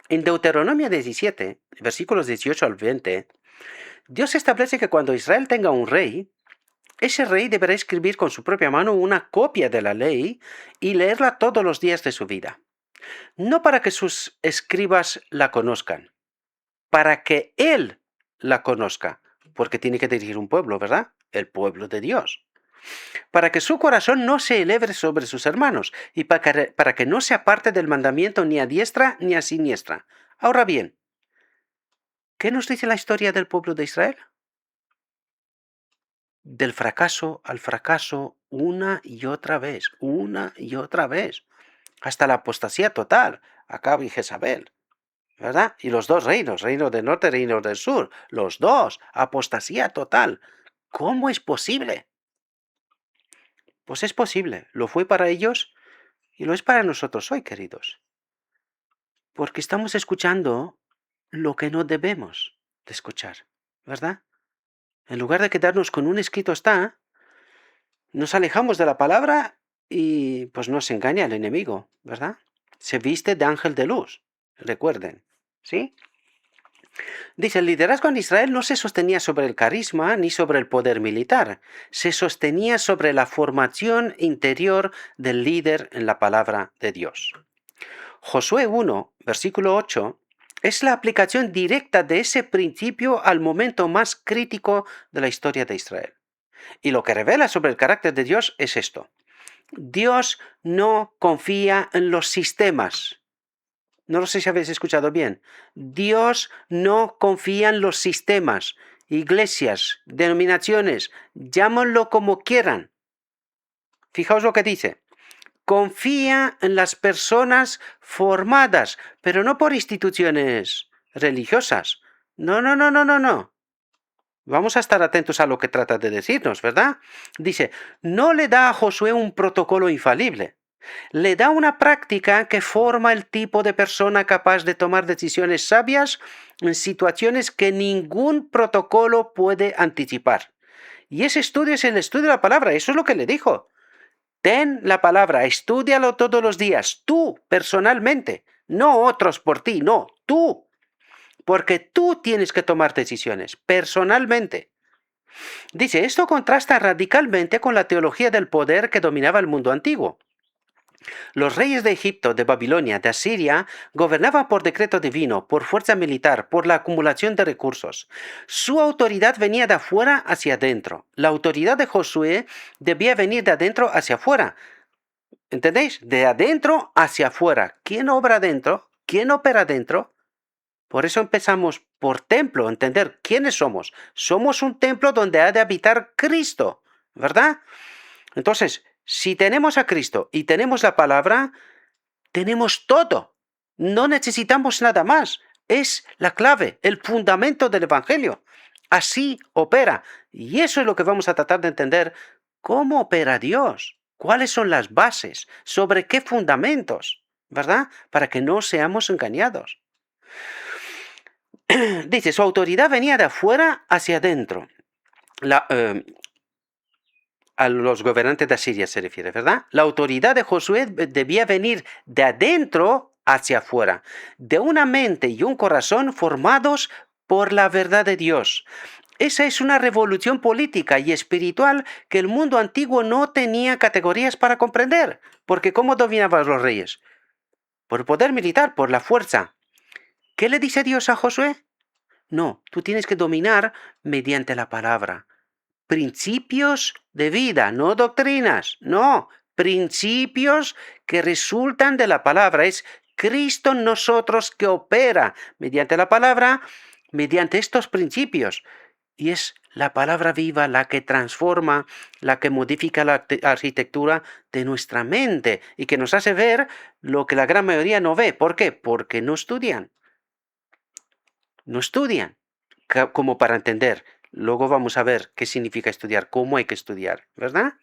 En Deuteronomio 17, versículos 18 al 20, Dios establece que cuando Israel tenga un rey, ese rey deberá escribir con su propia mano una copia de la ley y leerla todos los días de su vida. No para que sus escribas la conozcan, para que él la conozca, porque tiene que dirigir un pueblo, ¿verdad? El pueblo de Dios. Para que su corazón no se eleve sobre sus hermanos y para que no se aparte del mandamiento ni a diestra ni a siniestra. Ahora bien, ¿qué nos dice la historia del pueblo de Israel? Del fracaso al fracaso una y otra vez, hasta la apostasía total, Acab y Jezabel, ¿verdad? Y los dos reinos, reino del norte, reino del sur, los dos, apostasía total. ¿Cómo es posible? Pues es posible, lo fue para ellos y lo es para nosotros hoy, queridos, porque estamos escuchando lo que no debemos de escuchar, ¿verdad? En lugar de quedarnos con un escrito está, nos alejamos de la palabra y pues nos engaña el enemigo, ¿verdad? Se viste de ángel de luz, recuerden, ¿sí? Dice, el liderazgo en Israel no se sostenía sobre el carisma ni sobre el poder militar, se sostenía sobre la formación interior del líder en la palabra de Dios. Josué 1, versículo 8, es la aplicación directa de ese principio al momento más crítico de la historia de Israel. Y lo que revela sobre el carácter de Dios es esto. Dios no confía en los sistemas. No lo sé si habéis escuchado bien. Dios no confía en los sistemas, iglesias, denominaciones, llámenlo como quieran. Fijaos lo que dice. confía en las personas formadas, pero no por instituciones religiosas. No, no, no, no, no, no. Vamos a estar atentos a lo que trata de decirnos, ¿verdad? Dice, no le da a Josué un protocolo infalible. Le da una práctica que forma el tipo de persona capaz de tomar decisiones sabias en situaciones que ningún protocolo puede anticipar. Y ese estudio es el estudio de la palabra, eso es lo que le dijo. Ten la palabra, estúdialo todos los días, tú personalmente, no otros por ti, no, tú. Porque tú tienes que tomar decisiones, personalmente. Dice, esto contrasta radicalmente con la teología del poder que dominaba el mundo antiguo. Los reyes de Egipto, de Babilonia, de Asiria, gobernaban por decreto divino, por fuerza militar, por la acumulación de recursos. Su autoridad venía de afuera hacia adentro. La autoridad de Josué debía venir de adentro hacia afuera. ¿Entendéis? De adentro hacia afuera. ¿Quién obra adentro? ¿Quién opera adentro? Por eso empezamos por templo, entender quiénes somos. Somos un templo donde ha de habitar Cristo, ¿verdad? Entonces, si tenemos a Cristo y tenemos la palabra, tenemos todo. No necesitamos nada más. Es la clave, el fundamento del Evangelio. Así opera. Y eso es lo que vamos a tratar de entender. ¿Cómo opera Dios? ¿Cuáles son las bases? ¿Sobre qué fundamentos? ¿Verdad? Para que no seamos engañados. Dice, su autoridad venía de afuera hacia adentro. A los gobernantes de Asiria se refiere, ¿verdad? La autoridad de Josué debía venir de adentro hacia afuera, de una mente y un corazón formados por la verdad de Dios. Esa es una revolución política y espiritual que el mundo antiguo no tenía categorías para comprender, porque ¿cómo dominaban los reyes? Por el poder militar, por la fuerza. ¿Qué le dice Dios a Josué? No, tú tienes que dominar mediante la palabra. Principios de vida, no doctrinas, no, principios que resultan de la palabra. Es Cristo en nosotros que opera mediante la palabra, mediante estos principios. Y es la palabra viva la que transforma, la que modifica la arquitectura de nuestra mente y que nos hace ver lo que la gran mayoría no ve. ¿Por qué? Porque no estudian. No estudian como para entender. Luego vamos a ver qué significa estudiar, cómo hay que estudiar, ¿verdad?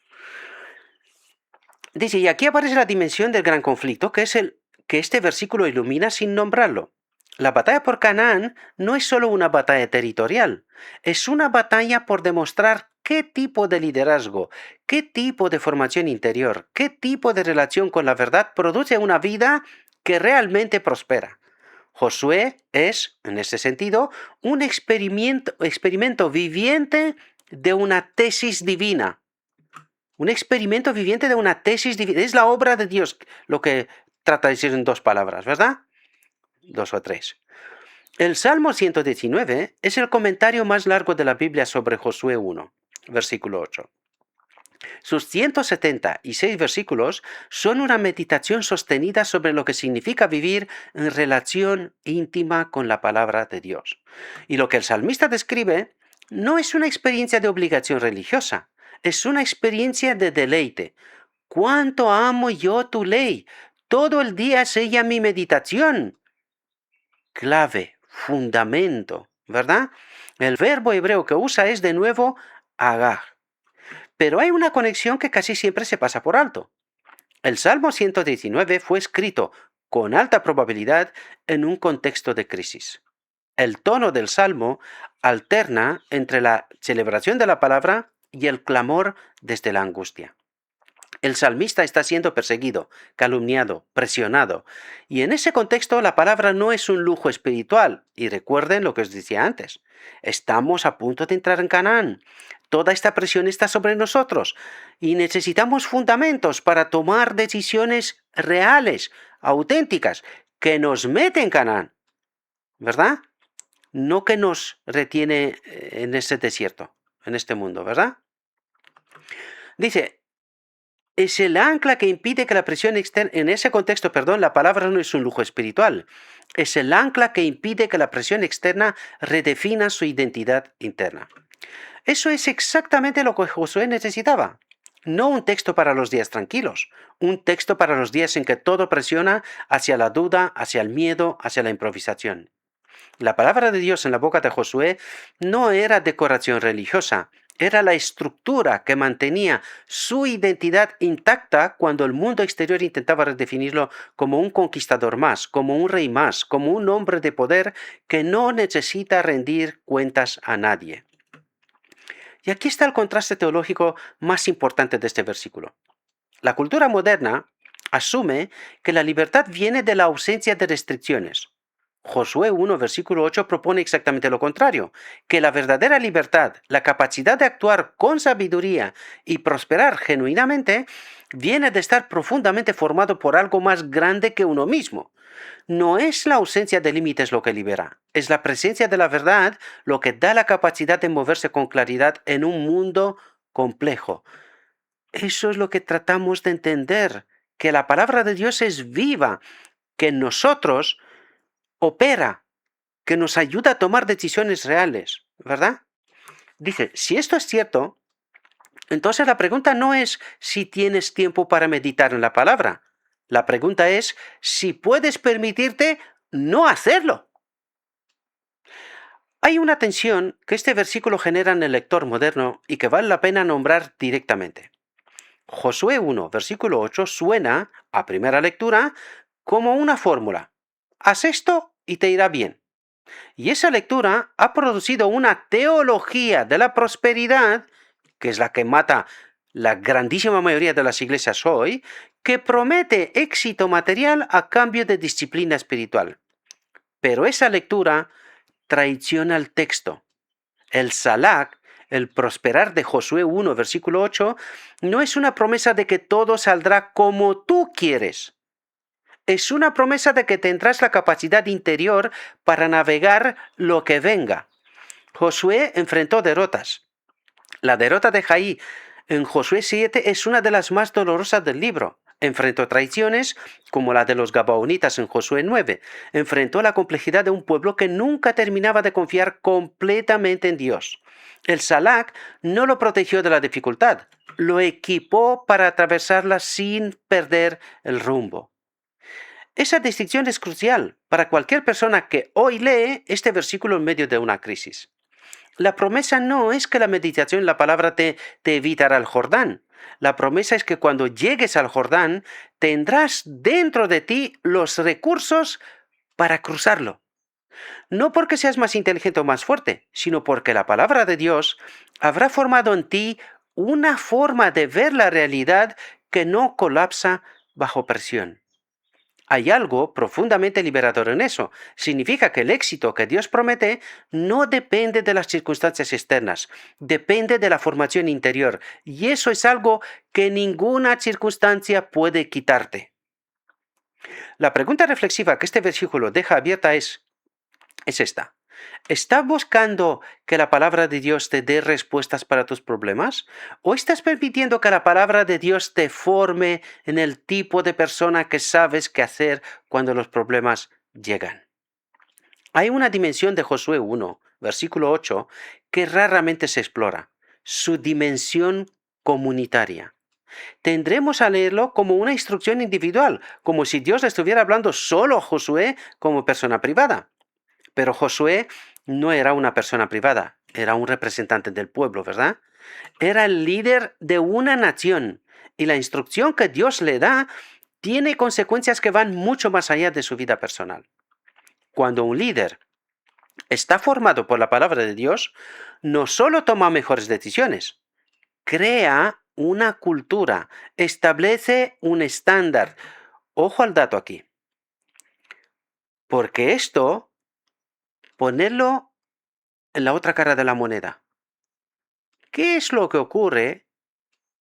Dice, y aquí aparece la dimensión del gran conflicto, que es el que este versículo ilumina sin nombrarlo. La batalla por Canaán no es solo una batalla territorial, es una batalla por demostrar qué tipo de liderazgo, qué tipo de formación interior, qué tipo de relación con la verdad produce una vida que realmente prospera. Josué es, en ese sentido, un experimento viviente de una tesis divina. Un experimento viviente de una tesis divina. Es la obra de Dios, lo que trata de decir en dos palabras, ¿verdad? 2 o 3. El Salmo 119 es el comentario más largo de la Biblia sobre Josué 1, versículo 8. Sus 176 versículos son una meditación sostenida sobre lo que significa vivir en relación íntima con la palabra de Dios. Y lo que el salmista describe no es una experiencia de obligación religiosa, es una experiencia de deleite. ¿Cuánto amo yo tu ley? Todo el día es ella mi meditación. Clave, fundamento, ¿verdad? El verbo hebreo que usa es de nuevo agah. Pero hay una conexión que casi siempre se pasa por alto. El Salmo 119 fue escrito con alta probabilidad en un contexto de crisis. El tono del Salmo alterna entre la celebración de la palabra y el clamor desde la angustia. El salmista está siendo perseguido, calumniado, presionado. Y en ese contexto la palabra no es un lujo espiritual. Y recuerden lo que os decía antes. Estamos a punto de entrar en Canaán. Toda esta presión está sobre nosotros. Y necesitamos fundamentos para tomar decisiones reales, auténticas, que nos meten en Canaán. ¿Verdad? No que nos retiene en este desierto, en este mundo, ¿verdad? Dice, es el ancla que impide que la presión externa, en ese contexto, la palabra no es un lujo espiritual, es el ancla que impide que la presión externa redefina su identidad interna. Eso es exactamente lo que Josué necesitaba. No un texto para los días tranquilos, un texto para los días en que todo presiona hacia la duda, hacia el miedo, hacia la improvisación. La palabra de Dios en la boca de Josué no era decoración religiosa, era la estructura que mantenía su identidad intacta cuando el mundo exterior intentaba redefinirlo como un conquistador más, como un rey más, como un hombre de poder que no necesita rendir cuentas a nadie. Y aquí está el contraste teológico más importante de este versículo. La cultura moderna asume que la libertad viene de la ausencia de restricciones. Josué 1, versículo 8 propone exactamente lo contrario, que la verdadera libertad, la capacidad de actuar con sabiduría y prosperar genuinamente, viene de estar profundamente formado por algo más grande que uno mismo. No es la ausencia de límites lo que libera, es la presencia de la verdad lo que da la capacidad de moverse con claridad en un mundo complejo. Eso es lo que tratamos de entender, que la palabra de Dios es viva, que en nosotros opera, que nos ayuda a tomar decisiones reales, ¿verdad? Dice, si esto es cierto, entonces la pregunta no es si tienes tiempo para meditar en la palabra. La pregunta es si puedes permitirte no hacerlo. Hay una tensión que este versículo genera en el lector moderno y que vale la pena nombrar directamente. Josué 1, versículo 8 suena, a primera lectura, como una fórmula. Haz esto y te irá bien. Y esa lectura ha producido una teología de la prosperidad, que es la que mata la grandísima mayoría de las iglesias hoy, que promete éxito material a cambio de disciplina espiritual. Pero esa lectura traiciona el texto. El Salak, el prosperar de Josué 1, versículo 8, no es una promesa de que todo saldrá como tú quieres. Es una promesa de que tendrás la capacidad interior para navegar lo que venga. Josué enfrentó derrotas. La derrota de Jaí en Josué 7 es una de las más dolorosas del libro. Enfrentó traiciones como la de los Gabaonitas en Josué 9. Enfrentó la complejidad de un pueblo que nunca terminaba de confiar completamente en Dios. El Salak no lo protegió de la dificultad, lo equipó para atravesarla sin perder el rumbo. Esa distinción es crucial para cualquier persona que hoy lee este versículo en medio de una crisis. La promesa no es que la meditación en la palabra te evitará el Jordán. La promesa es que cuando llegues al Jordán tendrás dentro de ti los recursos para cruzarlo. No porque seas más inteligente o más fuerte, sino porque la palabra de Dios habrá formado en ti una forma de ver la realidad que no colapsa bajo presión. Hay algo profundamente liberador en eso. Significa que el éxito que Dios promete no depende de las circunstancias externas, depende de la formación interior. Y eso es algo que ninguna circunstancia puede quitarte. La pregunta reflexiva que este versículo deja abierta es esta. ¿Estás buscando que la palabra de Dios te dé respuestas para tus problemas? ¿O estás permitiendo que la palabra de Dios te forme en el tipo de persona que sabes qué hacer cuando los problemas llegan? Hay una dimensión de Josué 1, versículo 8, que raramente se explora, su dimensión comunitaria. Tendremos a leerlo como una instrucción individual, como si Dios le estuviera hablando solo a Josué como persona privada. Pero Josué no era una persona privada, era un representante del pueblo, ¿verdad? Era el líder de una nación y la instrucción que Dios le da tiene consecuencias que van mucho más allá de su vida personal. Cuando un líder está formado por la palabra de Dios, no solo toma mejores decisiones, crea una cultura, establece un estándar. Ojo al dato aquí, porque esto, ponerlo en la otra cara de la moneda. ¿Qué es lo que ocurre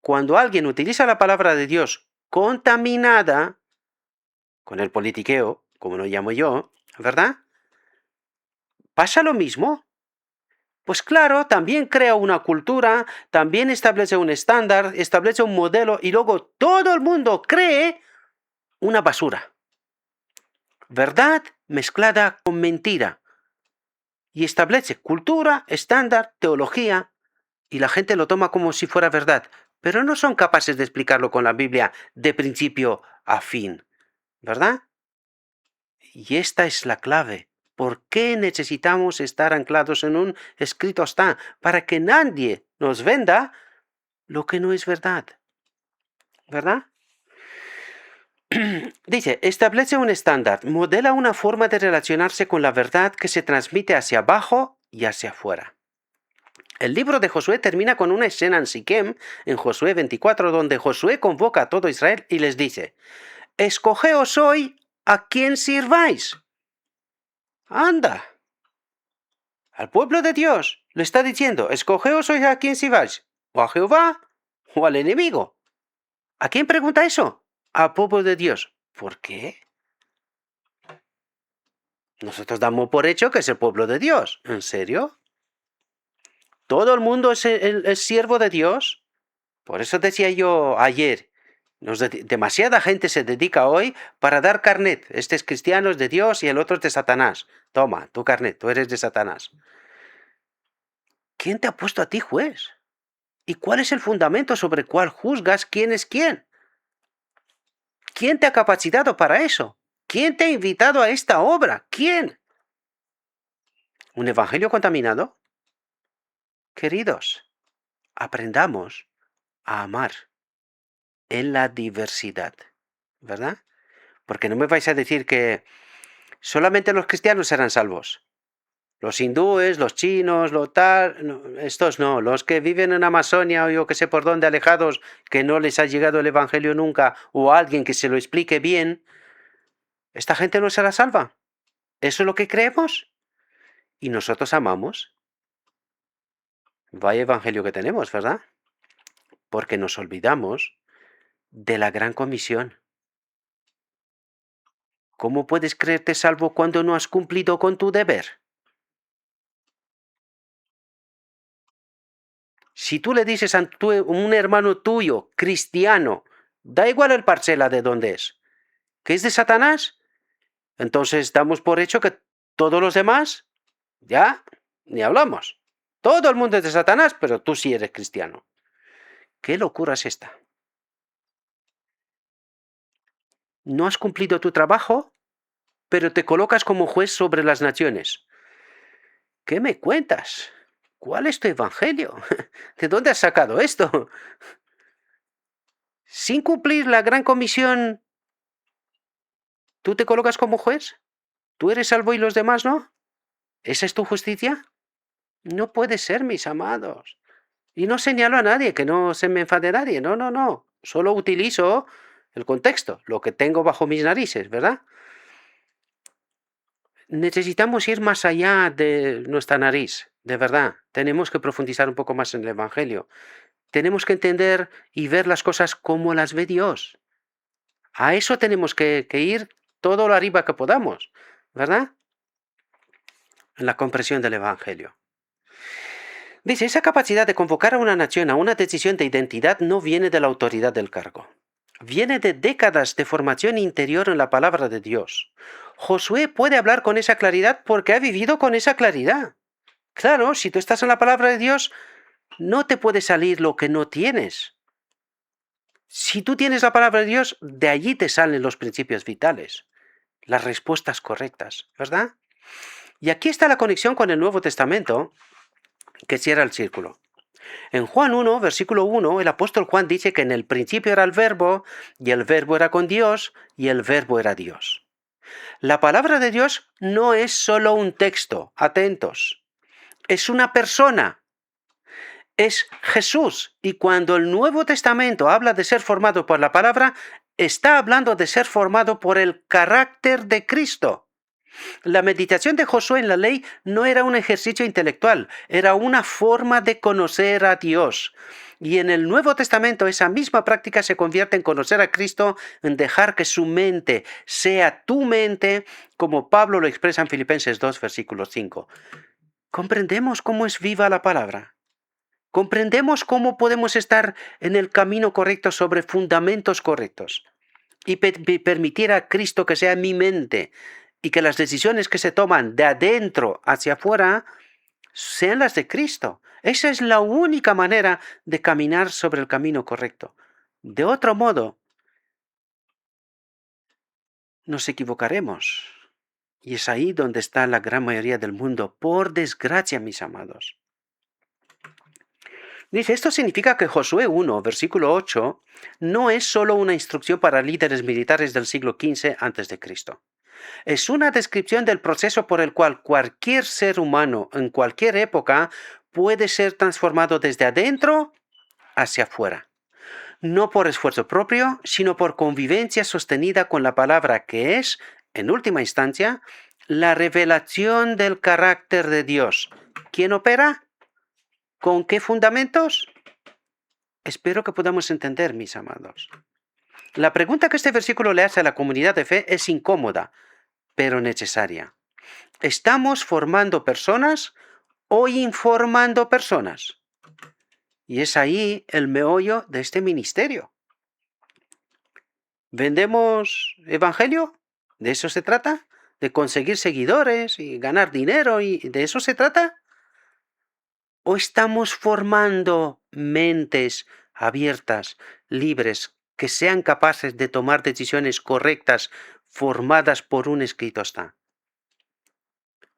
cuando alguien utiliza la palabra de Dios contaminada con el politiqueo, como lo llamo yo, ¿verdad? ¿Pasa lo mismo? Pues claro, también crea una cultura, también establece un estándar, establece un modelo y luego todo el mundo cree una basura. Verdad mezclada con mentira. Y establece cultura, estándar, teología, y la gente lo toma como si fuera verdad, pero no son capaces de explicarlo con la Biblia de principio a fin, ¿verdad? Y esta es la clave. ¿Por qué necesitamos estar anclados en un escrito está? Para que nadie nos venda lo que no es verdad, ¿verdad? Dice, establece un estándar, modela una forma de relacionarse con la verdad que se transmite hacia abajo y hacia afuera. El libro de Josué termina con una escena en Siquem, en Josué 24, donde Josué convoca a todo Israel y les dice, escogeos hoy a quien sirváis. Anda, al pueblo de Dios le está diciendo, escogeos hoy a quien sirváis, o a Jehová o al enemigo. ¿A quién pregunta eso? Al pueblo de Dios. ¿Por qué? Nosotros damos por hecho que es el pueblo de Dios. ¿En serio? ¿Todo el mundo es siervo de Dios? Por eso decía yo ayer, demasiada gente se dedica hoy para dar carnet. Este es cristiano, es de Dios y el otro es de Satanás. Toma, tu carnet, tú eres de Satanás. ¿Quién te ha puesto a ti juez? ¿Y cuál es el fundamento sobre el cual juzgas quién es quién? ¿Quién te ha capacitado para eso? ¿Quién te ha invitado a esta obra? ¿Quién? ¿Un evangelio contaminado? Queridos, aprendamos a amar en la diversidad, ¿verdad? Porque no me vais a decir que solamente los cristianos serán salvos. Los hindúes, los chinos, estos no, los que viven en Amazonia o yo que sé por dónde alejados, que no les ha llegado el evangelio nunca, o alguien que se lo explique bien, esta gente no será salva. ¿Eso es lo que creemos? Y nosotros amamos. Vaya evangelio que tenemos, ¿verdad? Porque nos olvidamos de la gran comisión. ¿Cómo puedes creerte salvo cuando no has cumplido con tu deber? Si tú le dices a un hermano tuyo, cristiano, da igual el parcela de dónde es, que es de Satanás, entonces damos por hecho que todos los demás, ya, ni hablamos. Todo el mundo es de Satanás, pero tú sí eres cristiano. ¿Qué locura es esta? No has cumplido tu trabajo, pero te colocas como juez sobre las naciones. ¿Qué me cuentas? ¿Cuál es tu evangelio? ¿De dónde has sacado esto? Sin cumplir la gran comisión, ¿tú te colocas como juez? ¿Tú eres salvo y los demás no? ¿Esa es tu justicia? No puede ser, mis amados. Y no señalo a nadie, que no se me enfade nadie. No, no, no. Solo utilizo el contexto, lo que tengo bajo mis narices, ¿verdad? Necesitamos ir más allá de nuestra nariz, de verdad. Tenemos que profundizar un poco más en el Evangelio. Tenemos que entender y ver las cosas como las ve Dios. A eso tenemos que ir todo lo arriba que podamos, ¿verdad? En la comprensión del Evangelio. Dice, esa capacidad de convocar a una nación a una decisión de identidad no viene de la autoridad del cargo. Viene de décadas de formación interior en la palabra de Dios. Josué puede hablar con esa claridad porque ha vivido con esa claridad. Claro, si tú estás en la palabra de Dios, no te puede salir lo que no tienes. Si tú tienes la palabra de Dios, de allí te salen los principios vitales, las respuestas correctas, ¿verdad? Y aquí está la conexión con el Nuevo Testamento que cierra el círculo. En Juan 1, versículo 1, el apóstol Juan dice que en el principio era el verbo, y el verbo era con Dios, y el verbo era Dios. La palabra de Dios no es solo un texto, atentos, es una persona, es Jesús. Y cuando el Nuevo Testamento habla de ser formado por la palabra, está hablando de ser formado por el carácter de Cristo. La meditación de Josué en la ley no era un ejercicio intelectual, era una forma de conocer a Dios. Y en el Nuevo Testamento esa misma práctica se convierte en conocer a Cristo, en dejar que su mente sea tu mente, como Pablo lo expresa en Filipenses 2, versículo 5. ¿Comprendemos cómo es viva la palabra? ¿Comprendemos cómo podemos estar en el camino correcto sobre fundamentos correctos? Y permitir a Cristo que sea mi mente y que las decisiones que se toman de adentro hacia afuera sean las de Cristo. Esa es la única manera de caminar sobre el camino correcto. De otro modo, nos equivocaremos. Y es ahí donde está la gran mayoría del mundo, por desgracia, mis amados. Dice, esto significa que Josué 1, versículo 8, no es solo una instrucción para líderes militares del siglo XV a.C. Es una descripción del proceso por el cual cualquier ser humano en cualquier época puede ser transformado desde adentro hacia afuera. No por esfuerzo propio, sino por convivencia sostenida con la palabra que es, en última instancia, la revelación del carácter de Dios. ¿Quién opera? ¿Con qué fundamentos? Espero que podamos entender, mis amados. La pregunta que este versículo le hace a la comunidad de fe es incómoda, pero necesaria. ¿Estamos formando personas o informando personas? Y es ahí el meollo de este ministerio. ¿Vendemos evangelio? ¿De eso se trata? ¿De conseguir seguidores y ganar dinero y de eso se trata? ¿O estamos formando mentes abiertas, libres, que sean capaces de tomar decisiones correctas, formadas por un escrito está?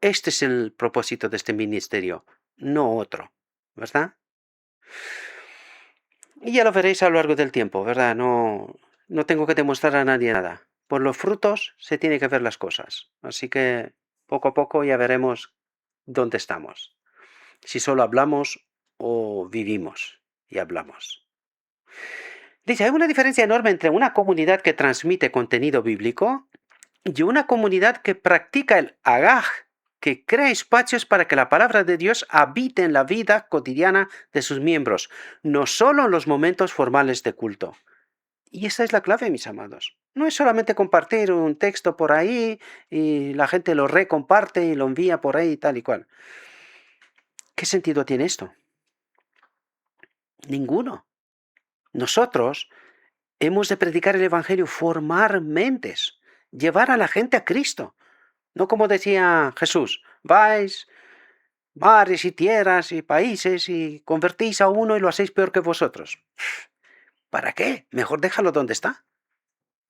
Este es el propósito de este ministerio, no otro, ¿verdad? Y ya lo veréis a lo largo del tiempo, ¿verdad? No tengo que demostrar a nadie nada. Por los frutos se tiene que ver las cosas. Así que poco a poco ya veremos dónde estamos. Si solo hablamos o vivimos y hablamos. Dice, hay una diferencia enorme entre una comunidad que transmite contenido bíblico y una comunidad que practica el agaj, que crea espacios para que la palabra de Dios habite en la vida cotidiana de sus miembros, no solo en los momentos formales de culto. Y esa es la clave, mis amados. No es solamente compartir un texto por ahí y la gente lo recomparte y lo envía por ahí tal y cual. ¿Qué sentido tiene esto? Ninguno. Nosotros hemos de predicar el Evangelio, formar mentes, llevar a la gente a Cristo. No como decía Jesús, vais mares y tierras y países y convertís a uno y lo hacéis peor que vosotros. ¿Para qué? Mejor déjalo donde está,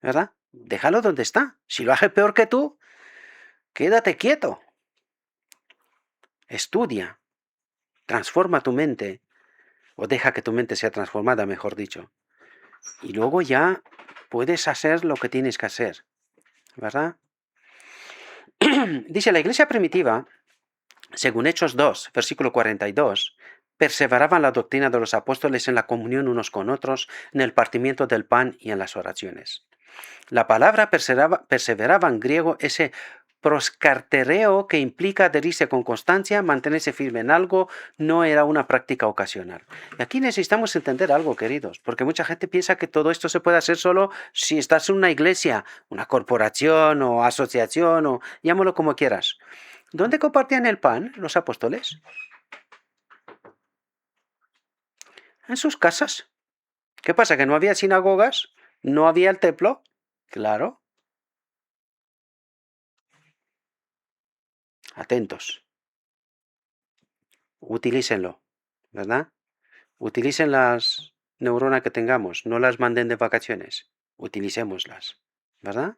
¿verdad? Déjalo donde está. Si lo hace peor que tú, quédate quieto. Estudia, transforma tu mente, o deja que tu mente sea transformada, mejor dicho. Y luego ya puedes hacer lo que tienes que hacer, ¿verdad? Dice, la iglesia primitiva, según Hechos 2, versículo 42, perseveraban la doctrina de los apóstoles en la comunión unos con otros, en el partimiento del pan y en las oraciones. La palabra perseveraba en griego ese proscartereo que implica adherirse con constancia, mantenerse firme en algo, no era una práctica ocasional. Y aquí necesitamos entender algo, queridos, porque mucha gente piensa que todo esto se puede hacer solo si estás en una iglesia, una corporación o asociación o llámalo como quieras. ¿Dónde compartían el pan los apóstoles? En sus casas. ¿Qué pasa? ¿Que no había sinagogas? ¿No había el templo? Claro. Atentos. Utilícenlo, ¿verdad? Utilicen las neuronas que tengamos, no las manden de vacaciones. Utilicémoslas, ¿verdad?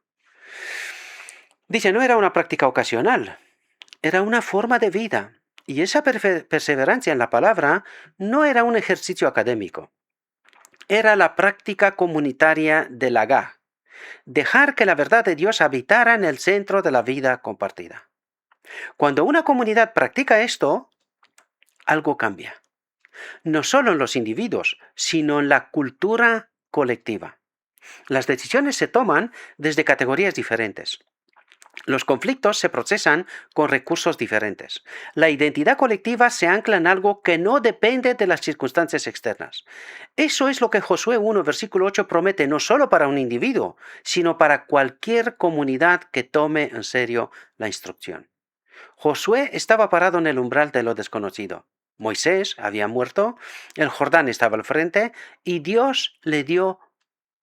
Dice, no era una práctica ocasional, era una forma de vida. Y esa perseverancia en la palabra no era un ejercicio académico, era la práctica comunitaria del agá, dejar que la verdad de Dios habitara en el centro de la vida compartida. Cuando una comunidad practica esto, algo cambia. No solo en los individuos, sino en la cultura colectiva. Las decisiones se toman desde categorías diferentes. Los conflictos se procesan con recursos diferentes. La identidad colectiva se ancla en algo que no depende de las circunstancias externas. Eso es lo que Josué 1, versículo 8 promete no solo para un individuo, sino para cualquier comunidad que tome en serio la instrucción. Josué estaba parado en el umbral de lo desconocido. Moisés había muerto, el Jordán estaba al frente y Dios le dio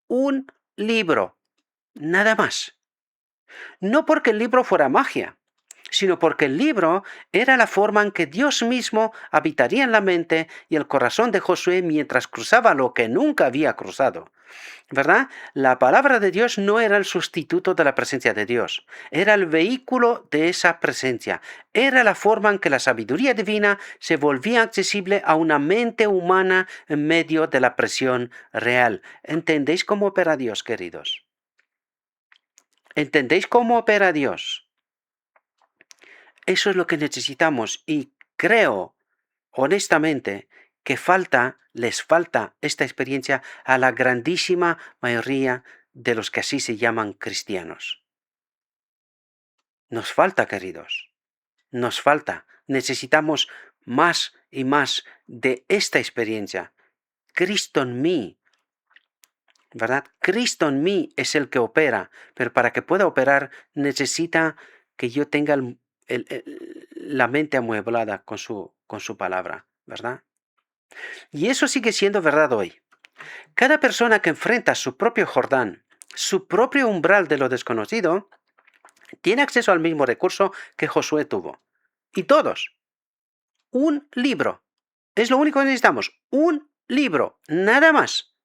un libro, nada más. No porque el libro fuera magia, sino porque el libro era la forma en que Dios mismo habitaría en la mente y el corazón de Josué mientras cruzaba lo que nunca había cruzado. ¿Verdad? La palabra de Dios no era el sustituto de la presencia de Dios, era el vehículo de esa presencia, era la forma en que la sabiduría divina se volvía accesible a una mente humana en medio de la presión real. ¿Entendéis cómo opera Dios, queridos? ¿Entendéis cómo opera Dios? Eso es lo que necesitamos y creo, honestamente, que les falta esta experiencia a la grandísima mayoría de los que así se llaman cristianos. Nos falta, queridos, nos falta. Necesitamos más y más de esta experiencia. Cristo en mí, ¿verdad? Cristo en mí es el que opera, pero para que pueda operar necesita que yo tenga la mente amueblada con su palabra, ¿verdad? Y eso sigue siendo verdad hoy. Cada persona que enfrenta su propio Jordán, su propio umbral de lo desconocido, tiene acceso al mismo recurso que Josué tuvo. Y todos, un libro. Es lo único que necesitamos, un libro, nada más.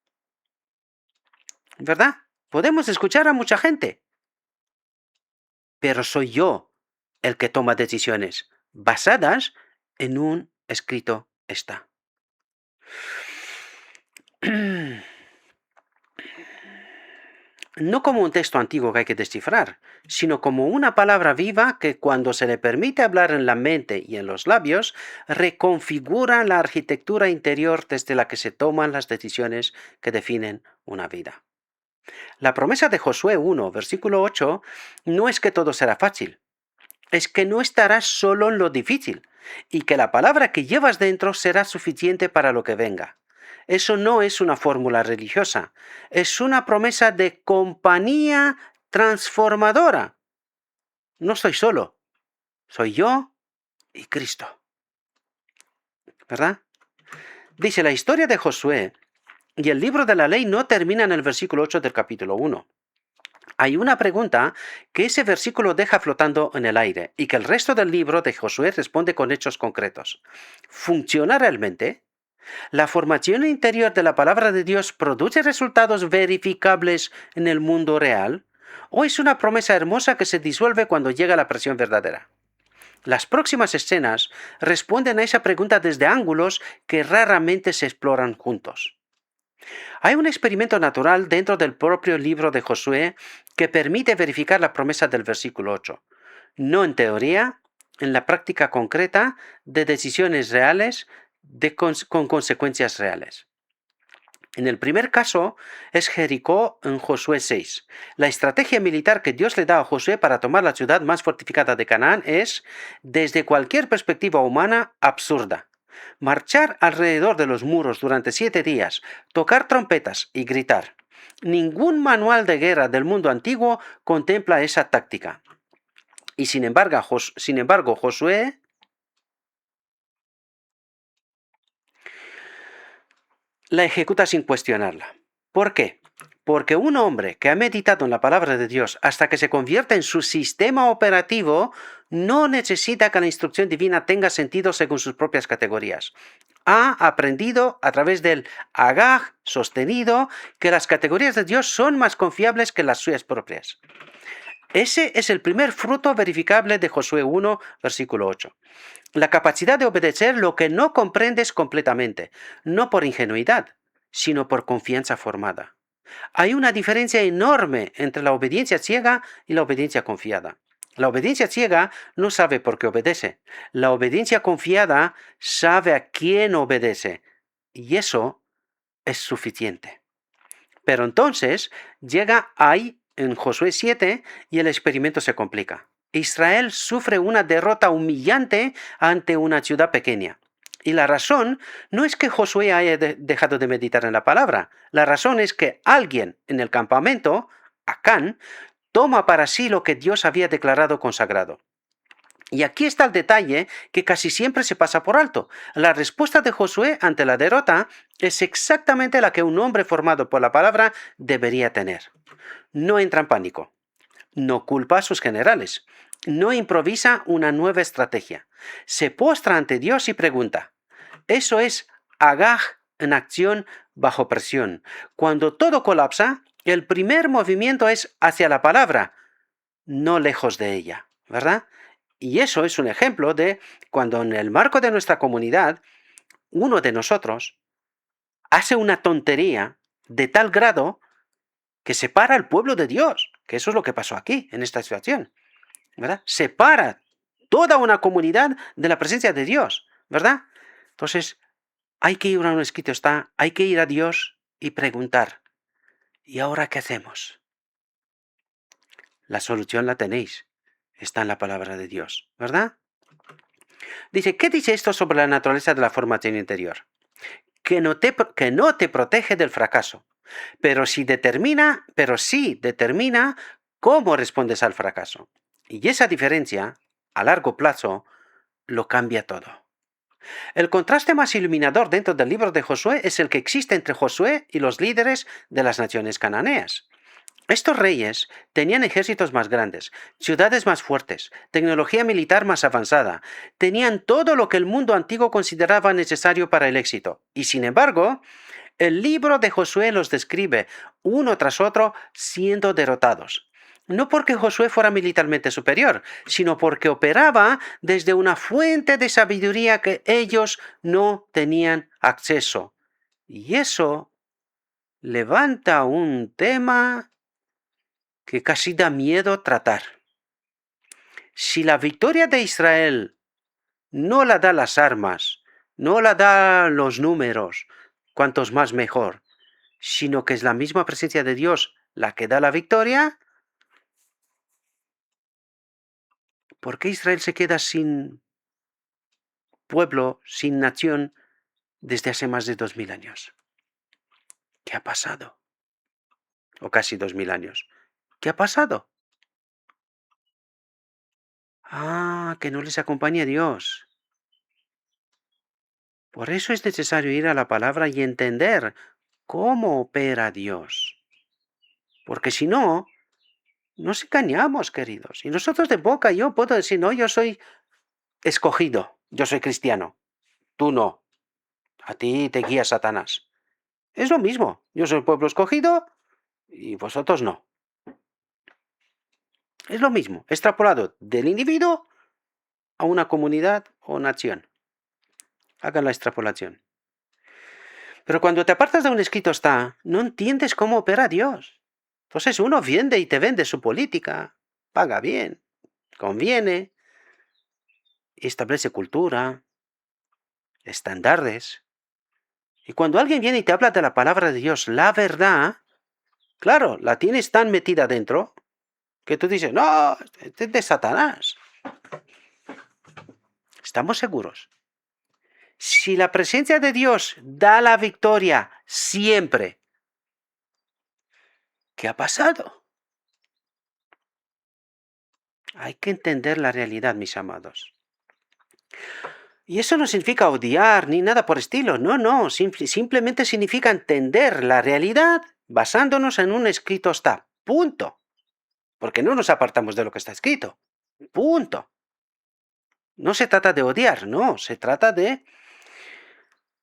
¿Verdad? Podemos escuchar a mucha gente, pero soy yo el que toma decisiones basadas en un escrito está. No como un texto antiguo que hay que descifrar, sino como una palabra viva que cuando se le permite hablar en la mente y en los labios, reconfigura la arquitectura interior desde la que se toman las decisiones que definen una vida. La promesa de Josué 1, versículo 8, no es que todo será fácil, es que no estarás solo en lo difícil y que la palabra que llevas dentro será suficiente para lo que venga. Eso no es una fórmula religiosa, es una promesa de compañía transformadora. No estoy solo, soy yo y Cristo. ¿Verdad? Dice, la historia de Josué y el libro de la ley no termina en el versículo 8 del capítulo 1. Hay una pregunta que ese versículo deja flotando en el aire y que el resto del libro de Josué responde con hechos concretos. ¿Funciona realmente? ¿La formación interior de la palabra de Dios produce resultados verificables en el mundo real? ¿O es una promesa hermosa que se disuelve cuando llega la presión verdadera? Las próximas escenas responden a esa pregunta desde ángulos que raramente se exploran juntos. Hay un experimento natural dentro del propio libro de Josué que permite verificar la promesa del versículo 8. No en teoría, en la práctica concreta de decisiones reales con consecuencias reales. En el primer caso es Jericó en Josué 6. La estrategia militar que Dios le da a Josué para tomar la ciudad más fortificada de Canaán es, desde cualquier perspectiva humana, absurda. Marchar alrededor de los muros durante 7 días, tocar trompetas y gritar. Ningún manual de guerra del mundo antiguo contempla esa táctica. Y sin embargo, Josué la ejecuta sin cuestionarla. ¿Por qué? Porque un hombre que ha meditado en la palabra de Dios hasta que se convierte en su sistema operativo no necesita que la instrucción divina tenga sentido según sus propias categorías. Ha aprendido a través del agaj sostenido que las categorías de Dios son más confiables que las suyas propias. Ese es el primer fruto verificable de Josué 1, versículo 8. La capacidad de obedecer lo que no comprendes completamente, no por ingenuidad, sino por confianza formada. Hay una diferencia enorme entre la obediencia ciega y la obediencia confiada. La obediencia ciega no sabe por qué obedece. La obediencia confiada sabe a quién obedece. Y eso es suficiente. Pero entonces llega ahí en Josué 7 y el experimento se complica. Israel sufre una derrota humillante ante una ciudad pequeña. Y la razón no es que Josué haya dejado de meditar en la palabra. La razón es que alguien en el campamento, Acán, toma para sí lo que Dios había declarado consagrado. Y aquí está el detalle que casi siempre se pasa por alto. La respuesta de Josué ante la derrota es exactamente la que un hombre formado por la palabra debería tener. No entra en pánico. No culpa a sus generales. no improvisa una nueva estrategia. Se postra ante Dios y pregunta. Eso es Agag en acción bajo presión. Cuando todo colapsa, el primer movimiento es hacia la palabra, no lejos de ella, ¿verdad? Y eso es un ejemplo de cuando en el marco de nuestra comunidad, uno de nosotros hace una tontería de tal grado que separa al pueblo de Dios, que eso es lo que pasó aquí, en esta situación, ¿verdad? Separa toda una comunidad de la presencia de Dios, ¿verdad? Entonces, hay que ir a un escrito está, hay que ir a Dios y preguntar, ¿y ahora qué hacemos? La solución la tenéis, está en la palabra de Dios, ¿verdad? Dice, ¿qué dice esto sobre la naturaleza de la formación interior? Que no te protege del fracaso, pero sí determina cómo respondes al fracaso. Y esa diferencia, a largo plazo, lo cambia todo. El contraste más iluminador dentro del libro de Josué es el que existe entre Josué y los líderes de las naciones cananeas. Estos reyes tenían ejércitos más grandes, ciudades más fuertes, tecnología militar más avanzada, tenían todo lo que el mundo antiguo consideraba necesario para el éxito. Y sin embargo, el libro de Josué los describe uno tras otro siendo derrotados. No porque Josué fuera militarmente superior, sino porque operaba desde una fuente de sabiduría que ellos no tenían acceso. Y eso levanta un tema que casi da miedo tratar. Si la victoria de Israel no la da las armas, no la da los números, cuantos más mejor, sino que es la misma presencia de Dios la que da la victoria, ¿por qué Israel se queda sin pueblo, sin nación, desde hace más de 2000 años? ¿Qué ha pasado? O casi 2000 años. ¿Qué ha pasado? Que no les acompaña Dios. Por eso es necesario ir a la palabra y entender cómo opera Dios. Porque si no, nos engañamos, queridos. Y nosotros de boca yo puedo decir, no, yo soy escogido, yo soy cristiano. Tú no. A ti te guía Satanás. Es lo mismo. Yo soy el pueblo escogido y vosotros no. Es lo mismo, extrapolado del individuo a una comunidad o nación. Hagan la extrapolación. Pero cuando te apartas de un escrito está, no entiendes cómo opera Dios. Entonces uno vende y te vende su política, paga bien, conviene, establece cultura, estándares. Y cuando alguien viene y te habla de la palabra de Dios, la verdad, claro, la tienes tan metida dentro que tú dices, no, este es de Satanás. ¿Estamos seguros? Si la presencia de Dios da la victoria siempre, ¿qué ha pasado? Hay que entender la realidad, mis amados. Y eso no significa odiar ni nada por estilo, no, simplemente significa entender la realidad basándonos en un escrito está, punto. Porque no nos apartamos de lo que está escrito, punto. No se trata de odiar, no, se trata de...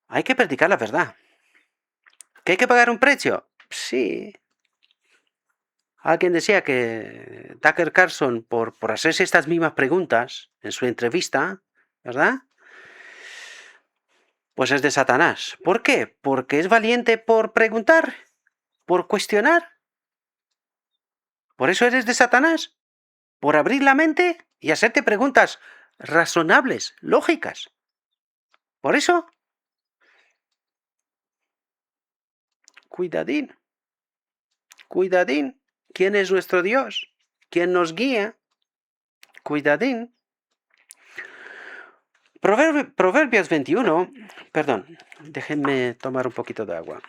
Hay que predicar la verdad. ¿Que hay que pagar un precio? Sí. Alguien decía que Tucker Carlson, por hacerse estas mismas preguntas en su entrevista, ¿verdad? Pues es de Satanás. ¿Por qué? Porque es valiente por preguntar, por cuestionar. ¿Por eso eres de Satanás? ¿Por abrir la mente y hacerte preguntas razonables, lógicas? ¿Por eso? Cuidadín. Cuidadín. ¿Quién es nuestro Dios? ¿Quién nos guía? Cuidadín. Proverbios 21, perdón, déjenme tomar un poquito de agua.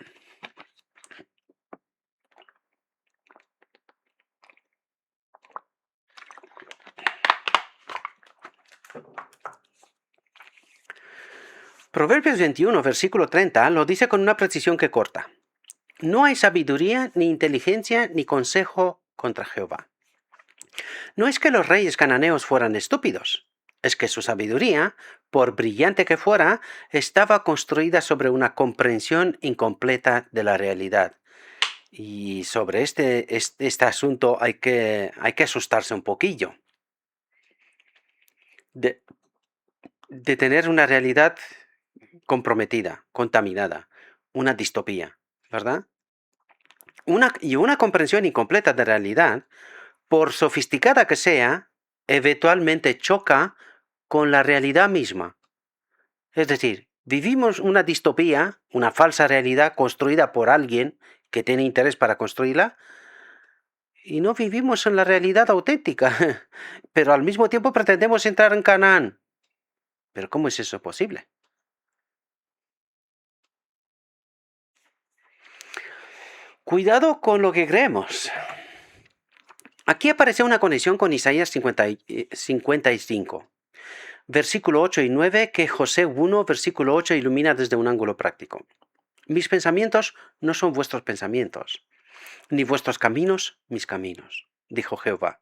Proverbios 21, versículo 30, lo dice con una precisión que corta. No hay sabiduría, ni inteligencia, ni consejo contra Jehová. No es que los reyes cananeos fueran estúpidos, es que su sabiduría, por brillante que fuera, estaba construida sobre una comprensión incompleta de la realidad. Y sobre este asunto hay que asustarse un poquillo. De, de tener una realidad comprometida, contaminada, una distopía, ¿verdad? Una comprensión incompleta de realidad, por sofisticada que sea, eventualmente choca con la realidad misma. Es decir, vivimos una distopía, una falsa realidad construida por alguien que tiene interés para construirla, y no vivimos en la realidad auténtica, pero al mismo tiempo pretendemos entrar en Canaán. ¿Pero cómo es eso posible? Cuidado con lo que creemos. Aquí aparece una conexión con Isaías 55, versículo 8 y 9, que José 1, versículo 8 ilumina desde un ángulo práctico. Mis pensamientos no son vuestros pensamientos, ni vuestros caminos mis caminos, dijo Jehová.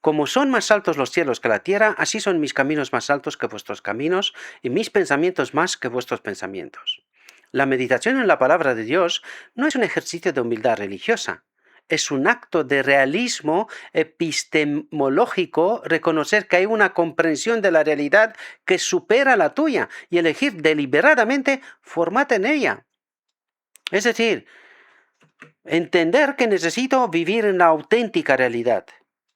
Como son más altos los cielos que la tierra, así son mis caminos más altos que vuestros caminos, y mis pensamientos más que vuestros pensamientos. La meditación en la palabra de Dios no es un ejercicio de humildad religiosa, es un acto de realismo epistemológico, reconocer que hay una comprensión de la realidad que supera la tuya y elegir deliberadamente formarte en ella. Es decir, entender que necesito vivir en la auténtica realidad,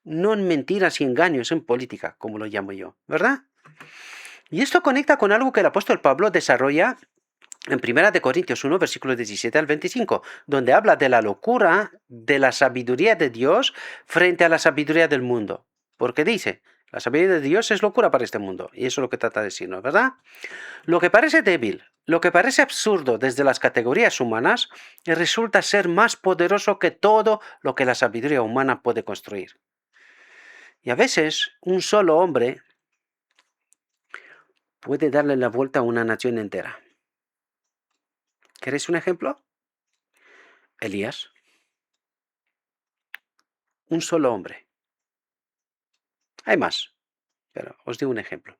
no en mentiras y engaños en política, como lo llamo yo, ¿verdad? Y esto conecta con algo que el apóstol Pablo desarrolla en 1 Corintios 1, versículos 17 al 25, donde habla de la locura de la sabiduría de Dios frente a la sabiduría del mundo. Porque dice, la sabiduría de Dios es locura para este mundo, y eso es lo que trata de decirnos, ¿verdad? Lo que parece débil, lo que parece absurdo desde las categorías humanas, resulta ser más poderoso que todo lo que la sabiduría humana puede construir. Y a veces, un solo hombre puede darle la vuelta a una nación entera. ¿Queréis un ejemplo? Elías. Un solo hombre. Hay más, pero os digo un ejemplo.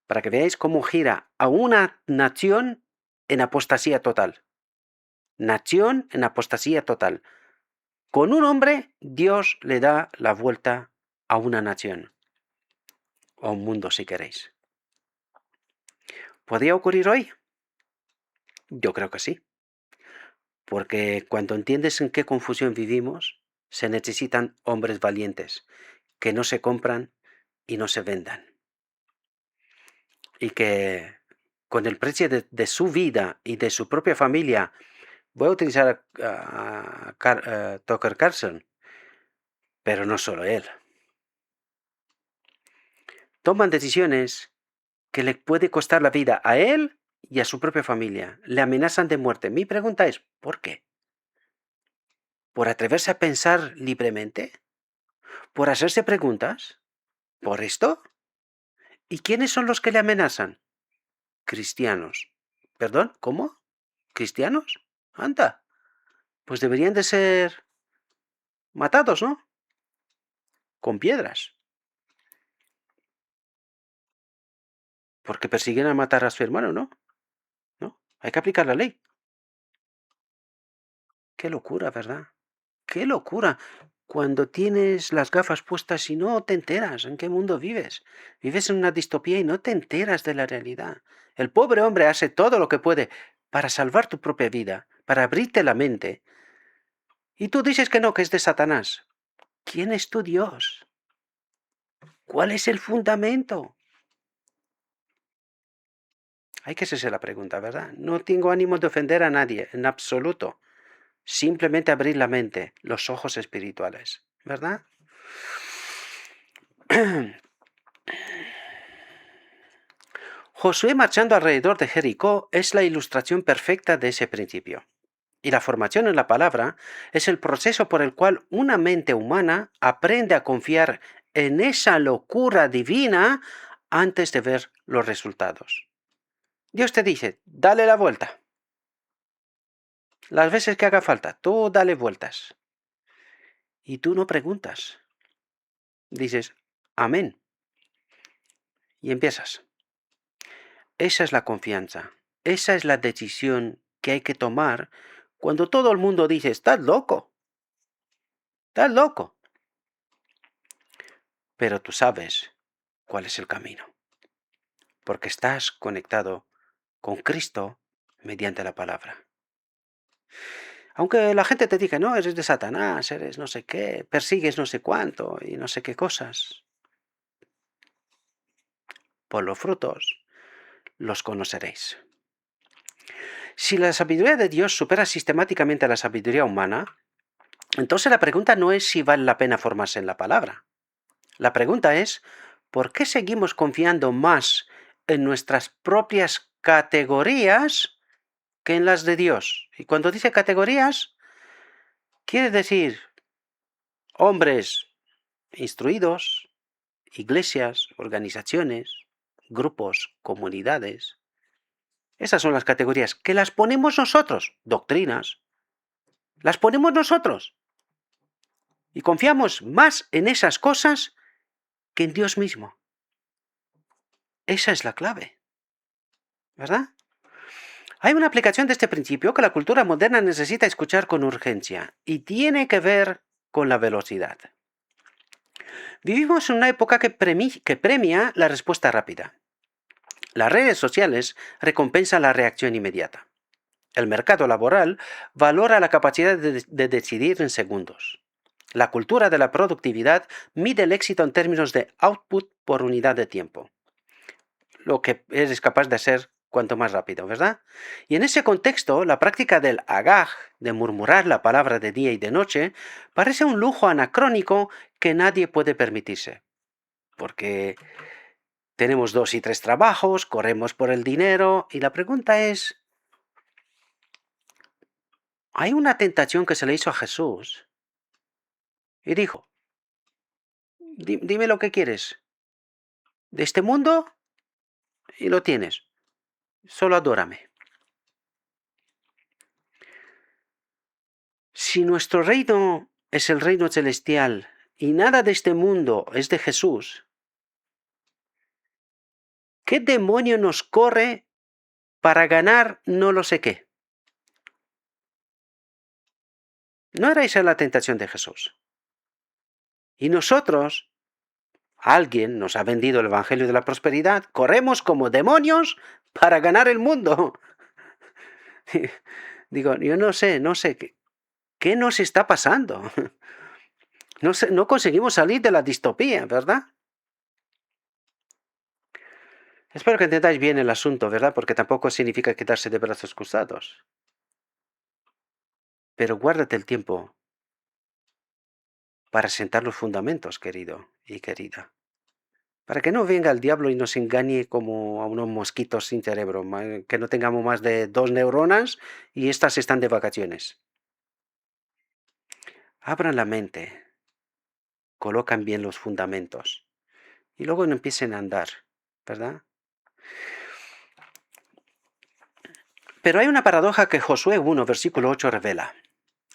Para que veáis cómo gira a una nación en apostasía total. Nación en apostasía total. Con un hombre, Dios le da la vuelta a una nación. O un mundo, si queréis. ¿Podría ocurrir hoy? Yo creo que sí. Porque cuando entiendes en qué confusión vivimos, se necesitan hombres valientes, que no se compran y no se vendan. Y que con el precio de su vida y de su propia familia, voy a utilizar a Tucker Carlson, pero no solo él. Toman decisiones que le puede costar la vida a él y a su propia familia. Le amenazan de muerte. Mi pregunta es, ¿por qué? ¿Por atreverse a pensar libremente? ¿Por hacerse preguntas? ¿Por esto? ¿Y quiénes son los que le amenazan? Cristianos. ¿Perdón? ¿Cómo? ¿Cristianos? Anda. Pues deberían de ser matados, ¿no? Con piedras. Porque persiguen a matar a su hermano, ¿no? ¿No? Hay que aplicar la ley. Qué locura, ¿verdad? Qué locura. Cuando tienes las gafas puestas y no te enteras en qué mundo vives. Vives en una distopía y no te enteras de la realidad. El pobre hombre hace todo lo que puede para salvar tu propia vida, para abrirte la mente. Y tú dices que no, que es de Satanás. ¿Quién es tu Dios? ¿Cuál es el fundamento? Hay que hacerse la pregunta, ¿verdad? No tengo ánimo de ofender a nadie, en absoluto. Simplemente abrir la mente, los ojos espirituales, ¿verdad? Josué marchando alrededor de Jericó es la ilustración perfecta de ese principio. Y la formación en la palabra es el proceso por el cual una mente humana aprende a confiar en esa locura divina antes de ver los resultados. Dios te dice, dale la vuelta. Las veces que haga falta, tú dale vueltas. Y tú no preguntas. dices, amén, y empiezas. Esa es la confianza, esa es la decisión que hay que tomar cuando todo el mundo dice, estás loco, estás loco. Pero tú sabes cuál es el camino, porque estás conectado con Cristo mediante la palabra. Aunque la gente te diga, no, eres de Satanás, eres no sé qué, persigues no sé cuánto y no sé qué cosas. Por los frutos los conoceréis. Si la sabiduría de Dios supera sistemáticamente a la sabiduría humana, entonces la pregunta no es si vale la pena formarse en la palabra. La pregunta es, ¿por qué seguimos confiando más en nuestras propias categorías que en las de Dios? Y cuando dice categorías, quiere decir hombres instruidos, iglesias, organizaciones, grupos, comunidades. Esas son las categorías que las ponemos nosotros, doctrinas, las ponemos nosotros. Y confiamos más en esas cosas que en Dios mismo. Esa es la clave, ¿verdad? Hay una aplicación de este principio que la cultura moderna necesita escuchar con urgencia y tiene que ver con la velocidad. Vivimos en una época que premia la respuesta rápida. Las redes sociales recompensan la reacción inmediata. El mercado laboral valora la capacidad de decidir en segundos. La cultura de la productividad mide el éxito en términos de output por unidad de tiempo. Lo que eres capaz de hacer cuanto más rápido, ¿verdad? Y en ese contexto, la práctica del agaj, de murmurar la palabra de día y de noche, parece un lujo anacrónico que nadie puede permitirse. Porque tenemos 2 y 3 trabajos, corremos por el dinero, y la pregunta es, hay una tentación que se le hizo a Jesús, y dijo, dime lo que quieres, de este mundo, y lo tienes, solo adórame. Si nuestro reino es el reino celestial, y nada de este mundo es de Jesús, ¿qué demonio nos corre para ganar no lo sé qué? No era esa la tentación de Jesús. Y nosotros, alguien nos ha vendido el Evangelio de la Prosperidad, corremos como demonios para ganar el mundo. Digo, yo no sé, ¿qué nos está pasando? No conseguimos salir de la distopía, ¿verdad? Espero que entendáis bien el asunto, ¿verdad? Porque tampoco significa quedarse de brazos cruzados. Pero guárdate el tiempo para sentar los fundamentos, querido y querida. Para que no venga el diablo y nos engañe como a unos mosquitos sin cerebro, que no tengamos más de 2 neuronas y estas están de vacaciones. Abran la mente, colocan bien los fundamentos y luego no empiecen a andar, ¿verdad? Pero hay una paradoja que Josué 1, versículo 8 revela.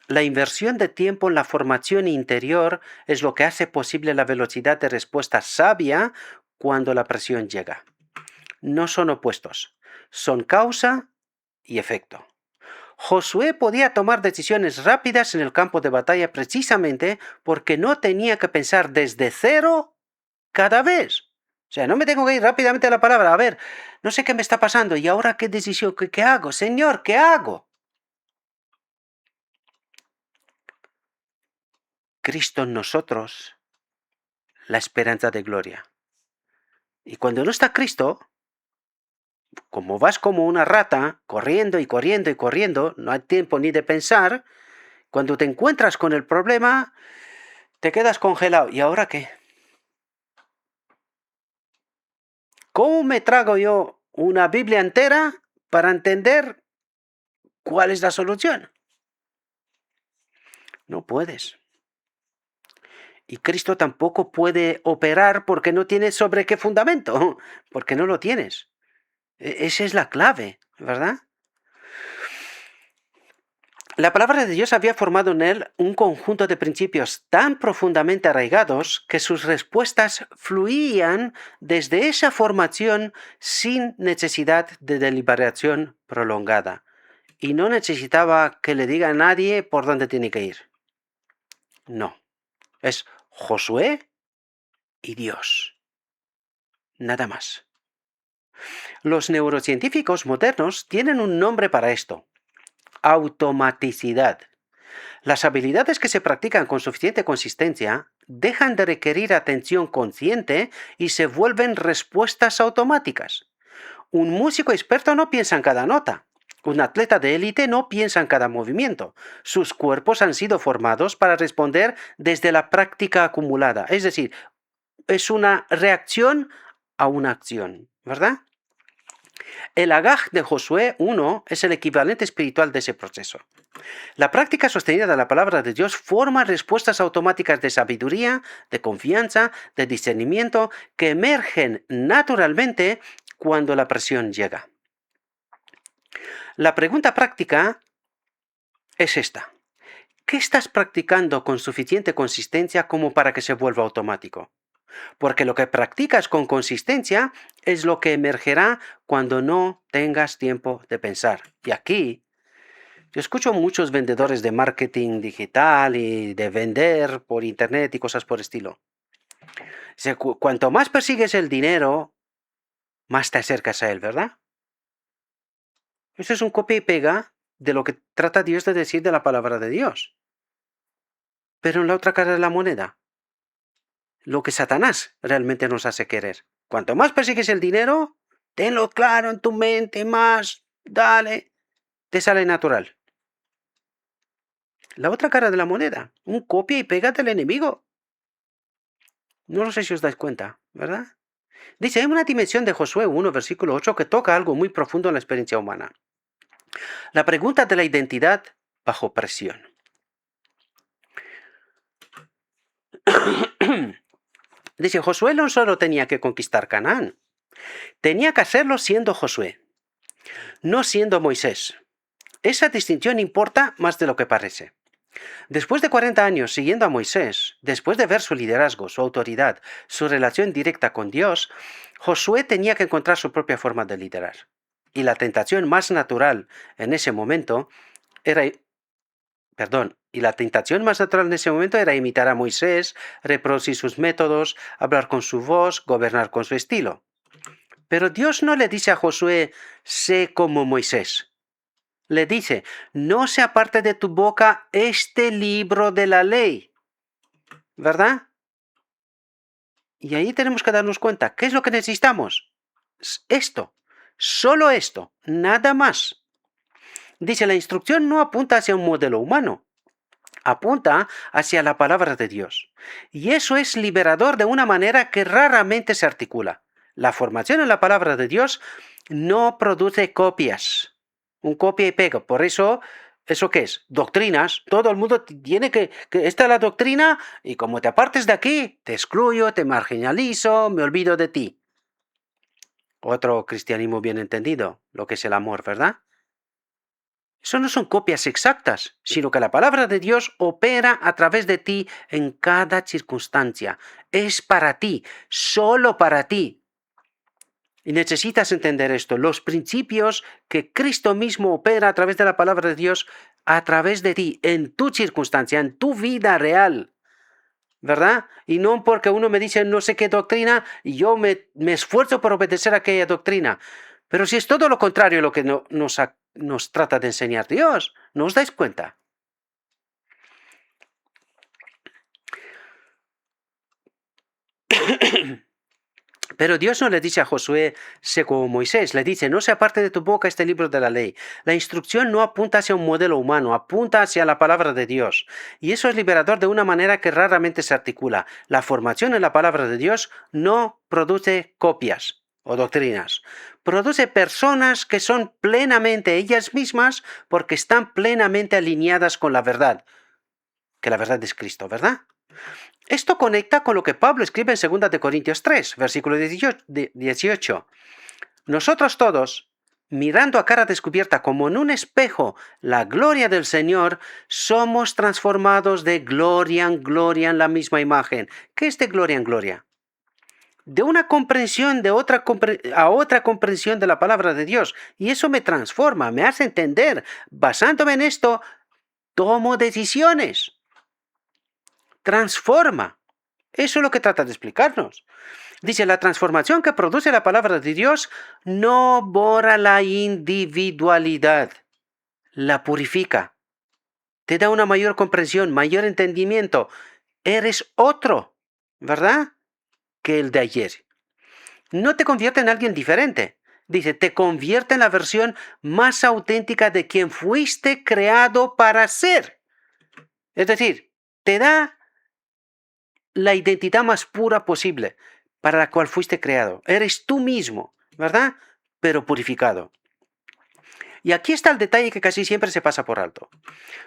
La inversión de tiempo en la formación interior es lo que hace posible la velocidad de respuesta sabia cuando la presión llega. No son opuestos, son causa y efecto. Josué podía tomar decisiones rápidas en el campo de batalla precisamente porque no tenía que pensar desde cero cada vez. O sea, no me tengo que ir rápidamente a la palabra. A ver, no sé qué me está pasando. ¿Y ahora qué decisión? ¿Qué hago? Señor, ¿qué hago? Cristo en nosotros, la esperanza de gloria. Y cuando no está Cristo, como vas como una rata, corriendo y corriendo y corriendo, no hay tiempo ni de pensar, cuando te encuentras con el problema, te quedas congelado. ¿Y ahora qué? ¿Cómo me trago yo una Biblia entera para entender cuál es la solución? No puedes. Y Cristo tampoco puede operar porque no tiene sobre qué fundamento, porque no lo tienes. Esa es la clave, ¿verdad? La palabra de Dios había formado en él un conjunto de principios tan profundamente arraigados que sus respuestas fluían desde esa formación sin necesidad de deliberación prolongada. Y no necesitaba que le diga a nadie por dónde tiene que ir. No. Es Josué y Dios. Nada más. Los neurocientíficos modernos tienen un nombre para esto: automaticidad. Las habilidades que se practican con suficiente consistencia dejan de requerir atención consciente y se vuelven respuestas automáticas. Un músico experto no piensa en cada nota. Un atleta de élite no piensa en cada movimiento. Sus cuerpos han sido formados para responder desde la práctica acumulada. Es decir, es una reacción a una acción, ¿verdad? El Agaj de Josué 1 es el equivalente espiritual de ese proceso. La práctica sostenida de la palabra de Dios forma respuestas automáticas de sabiduría, de confianza, de discernimiento, que emergen naturalmente cuando la presión llega. La pregunta práctica es esta: ¿qué estás practicando con suficiente consistencia como para que se vuelva automático? Porque lo que practicas con consistencia es lo que emergerá cuando no tengas tiempo de pensar. Y aquí yo escucho muchos vendedores de marketing digital y de vender por internet y cosas por estilo. Cuanto más persigues el dinero, más te acercas a él, ¿verdad? Eso es un copia y pega de lo que trata Dios de decir de la palabra de Dios. Pero en la otra cara de la moneda, lo que Satanás realmente nos hace querer. Cuanto más persigues el dinero, tenlo claro en tu mente, más, dale, te sale natural. La otra cara de la moneda, un copia y pega del enemigo. No lo sé si os dais cuenta, ¿verdad? Dice, hay una dimensión de Josué 1, versículo 8, que toca algo muy profundo en la experiencia humana. La pregunta de la identidad bajo presión. Dice, Josué no solo tenía que conquistar Canaán, tenía que hacerlo siendo Josué, no siendo Moisés. Esa distinción importa más de lo que parece. Después de 40 años siguiendo a Moisés, después de ver su liderazgo, su autoridad, su relación directa con Dios, Josué tenía que encontrar su propia forma de liderar. Y la tentación más natural en ese momento era imitar a Moisés, reproducir sus métodos, hablar con su voz, gobernar con su estilo. Pero Dios no le dice a Josué, sé como Moisés. Le dice, no se aparte de tu boca este libro de la ley. ¿Verdad? Y ahí tenemos que darnos cuenta, ¿qué es lo que necesitamos? Esto, solo esto, nada más. Dice, la instrucción no apunta hacia un modelo humano, apunta hacia la palabra de Dios. Y eso es liberador de una manera que raramente se articula. La formación en la palabra de Dios no produce copias, un copia y pega. Por eso, ¿eso qué es? Doctrinas. Todo el mundo tiene que esta es la doctrina y como te apartes de aquí, te excluyo, te marginalizo, me olvido de ti. Otro cristianismo bien entendido, lo que es el amor, ¿verdad? Eso no son copias exactas, sino que la palabra de Dios opera a través de ti en cada circunstancia. Es para ti, solo para ti. Y necesitas entender esto, los principios que Cristo mismo opera a través de la palabra de Dios, a través de ti, en tu circunstancia, en tu vida real. ¿Verdad? Y no porque uno me dice no sé qué doctrina y yo me esfuerzo por obedecer a aquella doctrina. Pero si es todo lo contrario lo que nos trata de enseñar Dios, ¿no os dais cuenta? Pero Dios no le dice a Josué, sé como Moisés, le dice, no se aparte de tu boca este libro de la ley. La instrucción no apunta hacia un modelo humano, apunta hacia la palabra de Dios. Y eso es liberador de una manera que raramente se articula. La formación en la palabra de Dios no produce copias o doctrinas. Produce personas que son plenamente ellas mismas porque están plenamente alineadas con la verdad. Que la verdad es Cristo, ¿verdad? Esto conecta con lo que Pablo escribe en 2 Corintios 3, versículo 18. Nosotros todos, mirando a cara descubierta como en un espejo la gloria del Señor, somos transformados de gloria en gloria en la misma imagen. ¿Qué es de gloria en gloria? De una comprensión a otra comprensión de la palabra de Dios. Y eso me transforma, me hace entender. Basándome en esto, tomo decisiones. Transforma. Eso es lo que trata de explicarnos. Dice, la transformación que produce la palabra de Dios no borra la individualidad, la purifica. Te da una mayor comprensión, mayor entendimiento. Eres otro, ¿verdad? Que el de ayer. No te convierte en alguien diferente. Dice, te convierte en la versión más auténtica de quien fuiste creado para ser. Es decir, te da la identidad más pura posible para la cual fuiste creado. Eres tú mismo, ¿verdad? Pero purificado. Y aquí está el detalle que casi siempre se pasa por alto.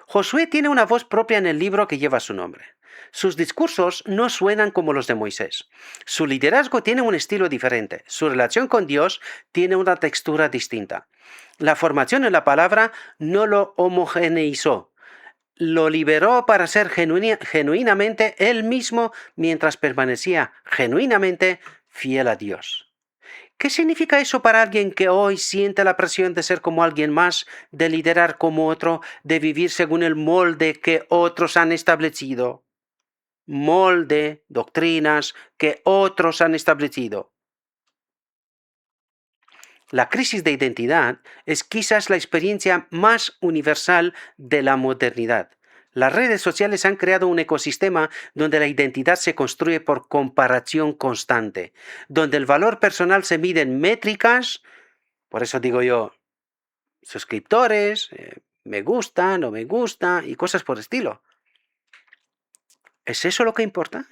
Josué tiene una voz propia en el libro que lleva su nombre. Sus discursos no suenan como los de Moisés. Su liderazgo tiene un estilo diferente. Su relación con Dios tiene una textura distinta. La formación en la palabra no lo homogeneizó. Lo liberó para ser genuinamente él mismo mientras permanecía genuinamente fiel a Dios. ¿Qué significa eso para alguien que hoy siente la presión de ser como alguien más, de liderar como otro, de vivir según el molde que otros han establecido? Molde, doctrinas que otros han establecido. La crisis de identidad es quizás la experiencia más universal de la modernidad. Las redes sociales han creado un ecosistema donde la identidad se construye por comparación constante, donde el valor personal se mide en métricas, por eso digo yo, suscriptores, me gusta, no me gusta y cosas por el estilo. ¿Es eso lo que importa?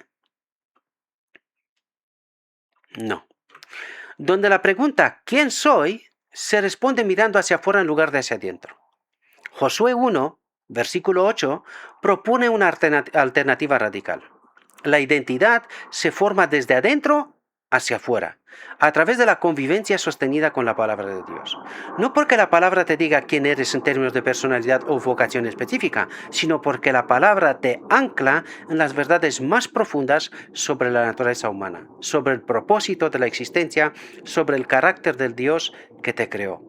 No. Donde la pregunta ¿quién soy? Se responde mirando hacia afuera en lugar de hacia adentro. Josué 1, versículo 8, propone una alternativa radical. La identidad se forma desde adentro hacia afuera, a través de la convivencia sostenida con la palabra de Dios. No porque la palabra te diga quién eres en términos de personalidad o vocación específica, sino porque la palabra te ancla en las verdades más profundas sobre la naturaleza humana, sobre el propósito de la existencia, sobre el carácter del Dios que te creó.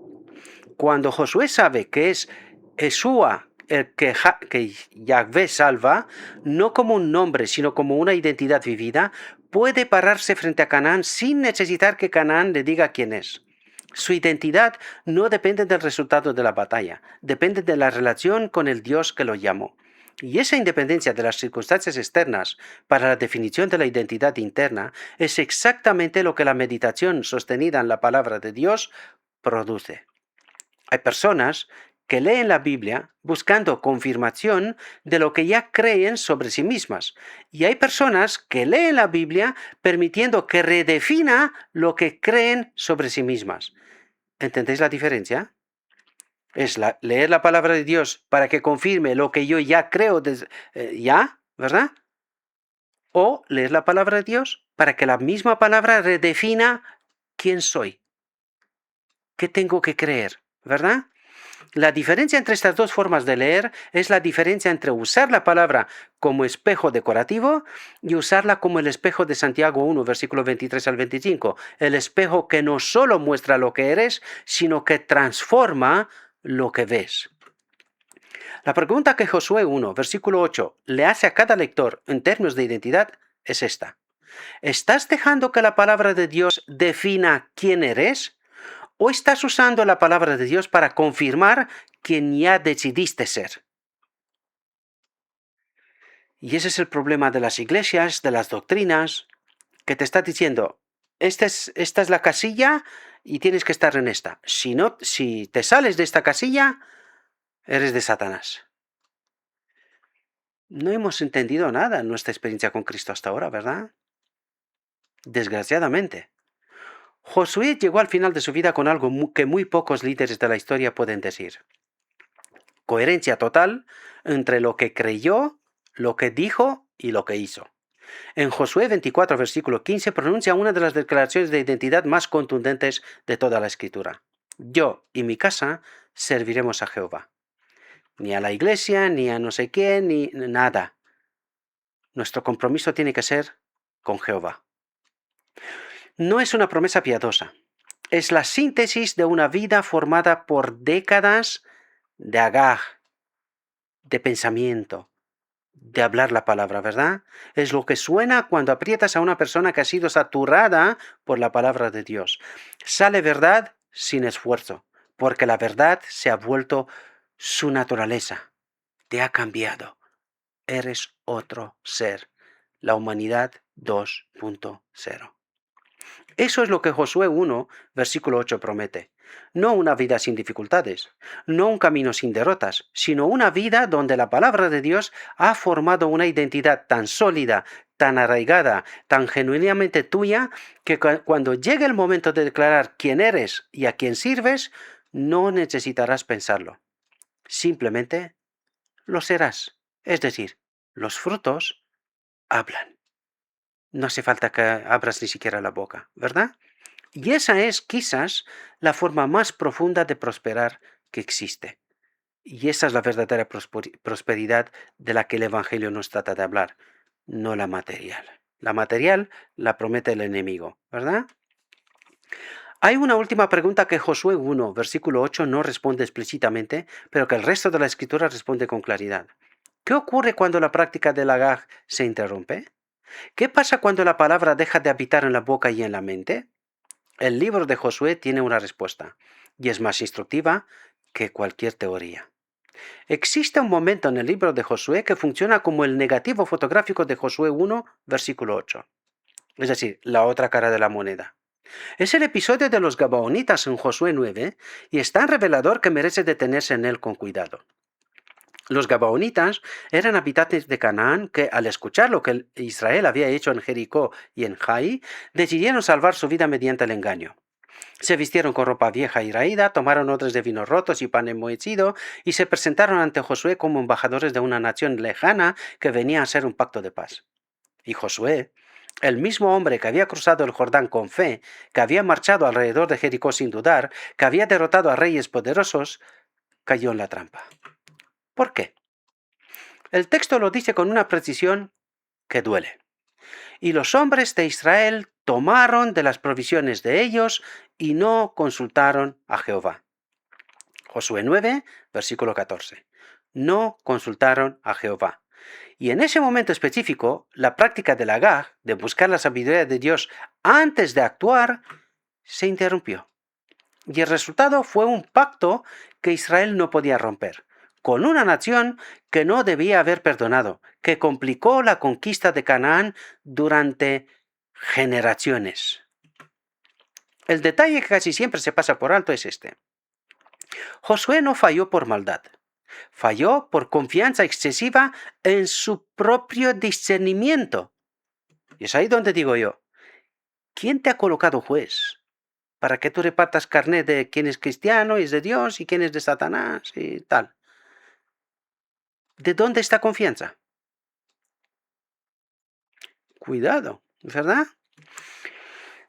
Cuando Josué sabe que es Yeshua el que Yahvé salva, no como un nombre, sino como una identidad vivida, puede pararse frente a Canaán sin necesitar que Canaán le diga quién es. Su identidad no depende del resultado de la batalla, depende de la relación con el Dios que lo llamó. Y esa independencia de las circunstancias externas para la definición de la identidad interna es exactamente lo que la meditación sostenida en la palabra de Dios produce. Hay personas que leen la Biblia buscando confirmación de lo que ya creen sobre sí mismas. Y hay personas que leen la Biblia permitiendo que redefina lo que creen sobre sí mismas. ¿Entendéis la diferencia? Es leer la palabra de Dios para que confirme lo que yo ya creo, ¿verdad? O leer la palabra de Dios para que la misma palabra redefina quién soy, qué tengo que creer, ¿verdad? La diferencia entre estas dos formas de leer es la diferencia entre usar la palabra como espejo decorativo y usarla como el espejo de Santiago 1, versículo 23 al 25. El espejo que no solo muestra lo que eres, sino que transforma lo que ves. La pregunta que Josué 1, versículo 8, le hace a cada lector en términos de identidad es esta. ¿Estás dejando que la palabra de Dios defina quién eres? ¿O estás usando la palabra de Dios para confirmar quien ya decidiste ser? Y ese es el problema de las iglesias, de las doctrinas, que te está diciendo, esta es la casilla y tienes que estar en esta. Si te sales de esta casilla, eres de Satanás. No hemos entendido nada en nuestra experiencia con Cristo hasta ahora, ¿verdad? Desgraciadamente. Josué llegó al final de su vida con algo que muy pocos líderes de la historia pueden decir. Coherencia total entre lo que creyó, lo que dijo y lo que hizo. En Josué 24, versículo 15, pronuncia una de las declaraciones de identidad más contundentes de toda la Escritura. yo y mi casa serviremos a Jehová. Ni a la iglesia, ni a no sé quién, ni nada. Nuestro compromiso tiene que ser con Jehová. No es una promesa piadosa. Es la síntesis de una vida formada por décadas de agaj, de pensamiento, de hablar la palabra, ¿verdad? Es lo que suena cuando aprietas a una persona que ha sido saturada por la palabra de Dios. Sale verdad sin esfuerzo, porque la verdad se ha vuelto su naturaleza. Te ha cambiado. Eres otro ser. La humanidad 2.0. Eso es lo que Josué 1, versículo 8 promete. No una vida sin dificultades, no un camino sin derrotas, sino una vida donde la palabra de Dios ha formado una identidad tan sólida, tan arraigada, tan genuinamente tuya, que cuando llegue el momento de declarar quién eres y a quién sirves, no necesitarás pensarlo. Simplemente lo serás. Es decir, los frutos hablan. No hace falta que abras ni siquiera la boca, ¿verdad? Y esa es quizás la forma más profunda de prosperar que existe. Y esa es la verdadera prosperidad de la que el Evangelio nos trata de hablar, no la material. La material la promete el enemigo, ¿verdad? Hay una última pregunta que Josué 1, versículo 8 no responde explícitamente, pero que el resto de la escritura responde con claridad. ¿Qué ocurre cuando la práctica del agaj se interrumpe? ¿Qué pasa cuando la palabra deja de habitar en la boca y en la mente? El libro de Josué tiene una respuesta, y es más instructiva que cualquier teoría. Existe un momento en el libro de Josué que funciona como el negativo fotográfico de Josué 1, versículo 8. Es decir, la otra cara de la moneda. Es el episodio de los Gabaonitas en Josué 9, y es tan revelador que merece detenerse en él con cuidado. Los Gabaonitas eran habitantes de Canaán que, al escuchar lo que Israel había hecho en Jericó y en Jai, decidieron salvar su vida mediante el engaño. Se vistieron con ropa vieja y raída, tomaron odres de vinos rotos y pan enmohecido, y se presentaron ante Josué como embajadores de una nación lejana que venía a ser un pacto de paz. Y Josué, el mismo hombre que había cruzado el Jordán con fe, que había marchado alrededor de Jericó sin dudar, que había derrotado a reyes poderosos, cayó en la trampa. ¿Por qué? El texto lo dice con una precisión que duele. Y los hombres de Israel tomaron de las provisiones de ellos y no consultaron a Jehová. Josué 9, versículo 14. No consultaron a Jehová. Y en ese momento específico, la práctica del agaj, de buscar la sabiduría de Dios antes de actuar, se interrumpió. Y el resultado fue un pacto que Israel no podía romper, con una nación que no debía haber perdonado, que complicó la conquista de Canaán durante generaciones. El detalle que casi siempre se pasa por alto es este. Josué no falló por maldad, falló por confianza excesiva en su propio discernimiento. Y es ahí donde digo yo, ¿quién te ha colocado juez? Para que tú repartas carnet de quién es cristiano y es de Dios y quién es de Satanás y tal. ¿De dónde está confianza? Cuidado, ¿verdad?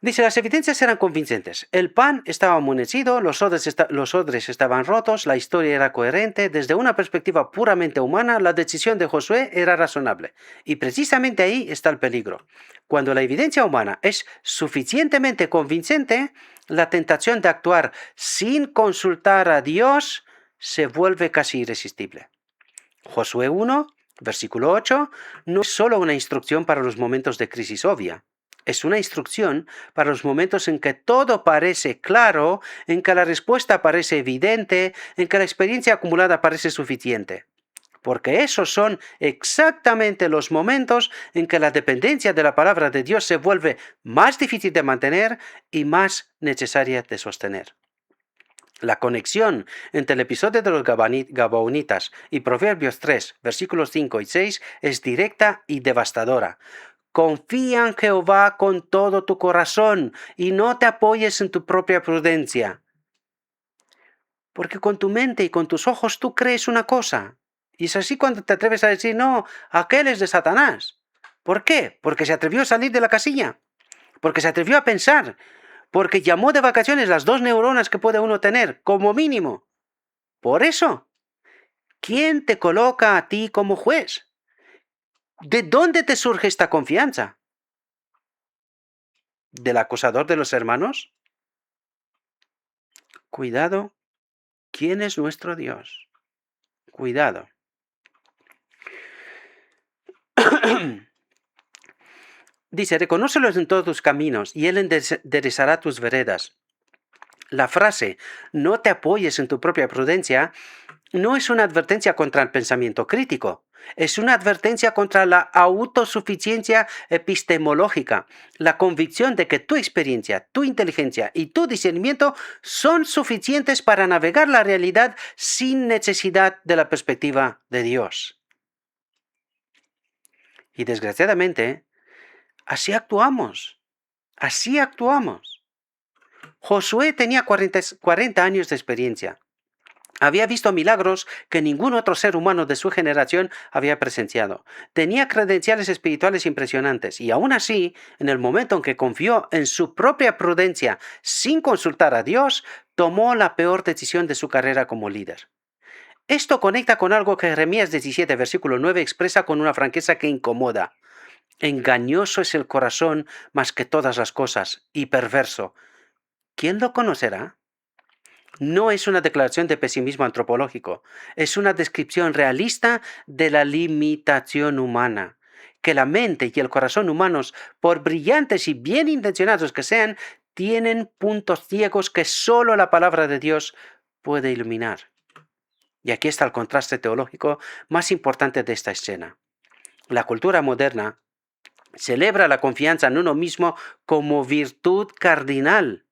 Dice, las evidencias eran convincentes. El pan estaba amanecido, los odres estaban rotos, la historia era coherente. Desde una perspectiva puramente humana, la decisión de Josué era razonable. Y precisamente ahí está el peligro. Cuando la evidencia humana es suficientemente convincente, la tentación de actuar sin consultar a Dios se vuelve casi irresistible. Josué 1, versículo 8, no es solo una instrucción para los momentos de crisis obvia. Es una instrucción para los momentos en que todo parece claro, en que la respuesta parece evidente, en que la experiencia acumulada parece suficiente. Porque esos son exactamente los momentos en que la dependencia de la palabra de Dios se vuelve más difícil de mantener y más necesaria de sostener. La conexión entre el episodio de los Gabaonitas y Proverbios 3, versículos 5 y 6 es directa y devastadora. Confía en Jehová con todo tu corazón y no te apoyes en tu propia prudencia. Porque con tu mente y con tus ojos tú crees una cosa. Y es así cuando te atreves a decir, no, aquel es de Satanás. ¿Por qué? Porque se atrevió a salir de la casilla. Porque se atrevió a pensar. porque llamó de vacaciones las 2 neuronas que puede uno tener, como mínimo. Por eso, ¿quién te coloca a ti como juez? ¿De dónde te surge esta confianza? ¿Del acusador de los hermanos? Cuidado, ¿quién es nuestro Dios? Cuidado. Dice, reconócelos en todos tus caminos y Él enderezará tus veredas. La frase, no te apoyes en tu propia prudencia, no es una advertencia contra el pensamiento crítico. Es una advertencia contra la autosuficiencia epistemológica, la convicción de que tu experiencia, tu inteligencia y tu discernimiento son suficientes para navegar la realidad sin necesidad de la perspectiva de Dios. Y desgraciadamente, así actuamos. Así actuamos. Josué tenía 40 años de experiencia. Había visto milagros que ningún otro ser humano de su generación había presenciado. Tenía credenciales espirituales impresionantes y aún así, en el momento en que confió en su propia prudencia sin consultar a Dios, tomó la peor decisión de su carrera como líder. Esto conecta con algo que Jeremías 17, versículo 9 expresa con una franqueza que incomoda. Engañoso es el corazón más que todas las cosas y perverso. ¿Quién lo conocerá? No es una declaración de pesimismo antropológico, es una descripción realista de la limitación humana. Que la mente y el corazón humanos, por brillantes y bien intencionados que sean, tienen puntos ciegos que solo la palabra de Dios puede iluminar. Y aquí está el contraste teológico más importante de esta escena. La cultura moderna celebra la confianza en uno mismo como virtud cardinal.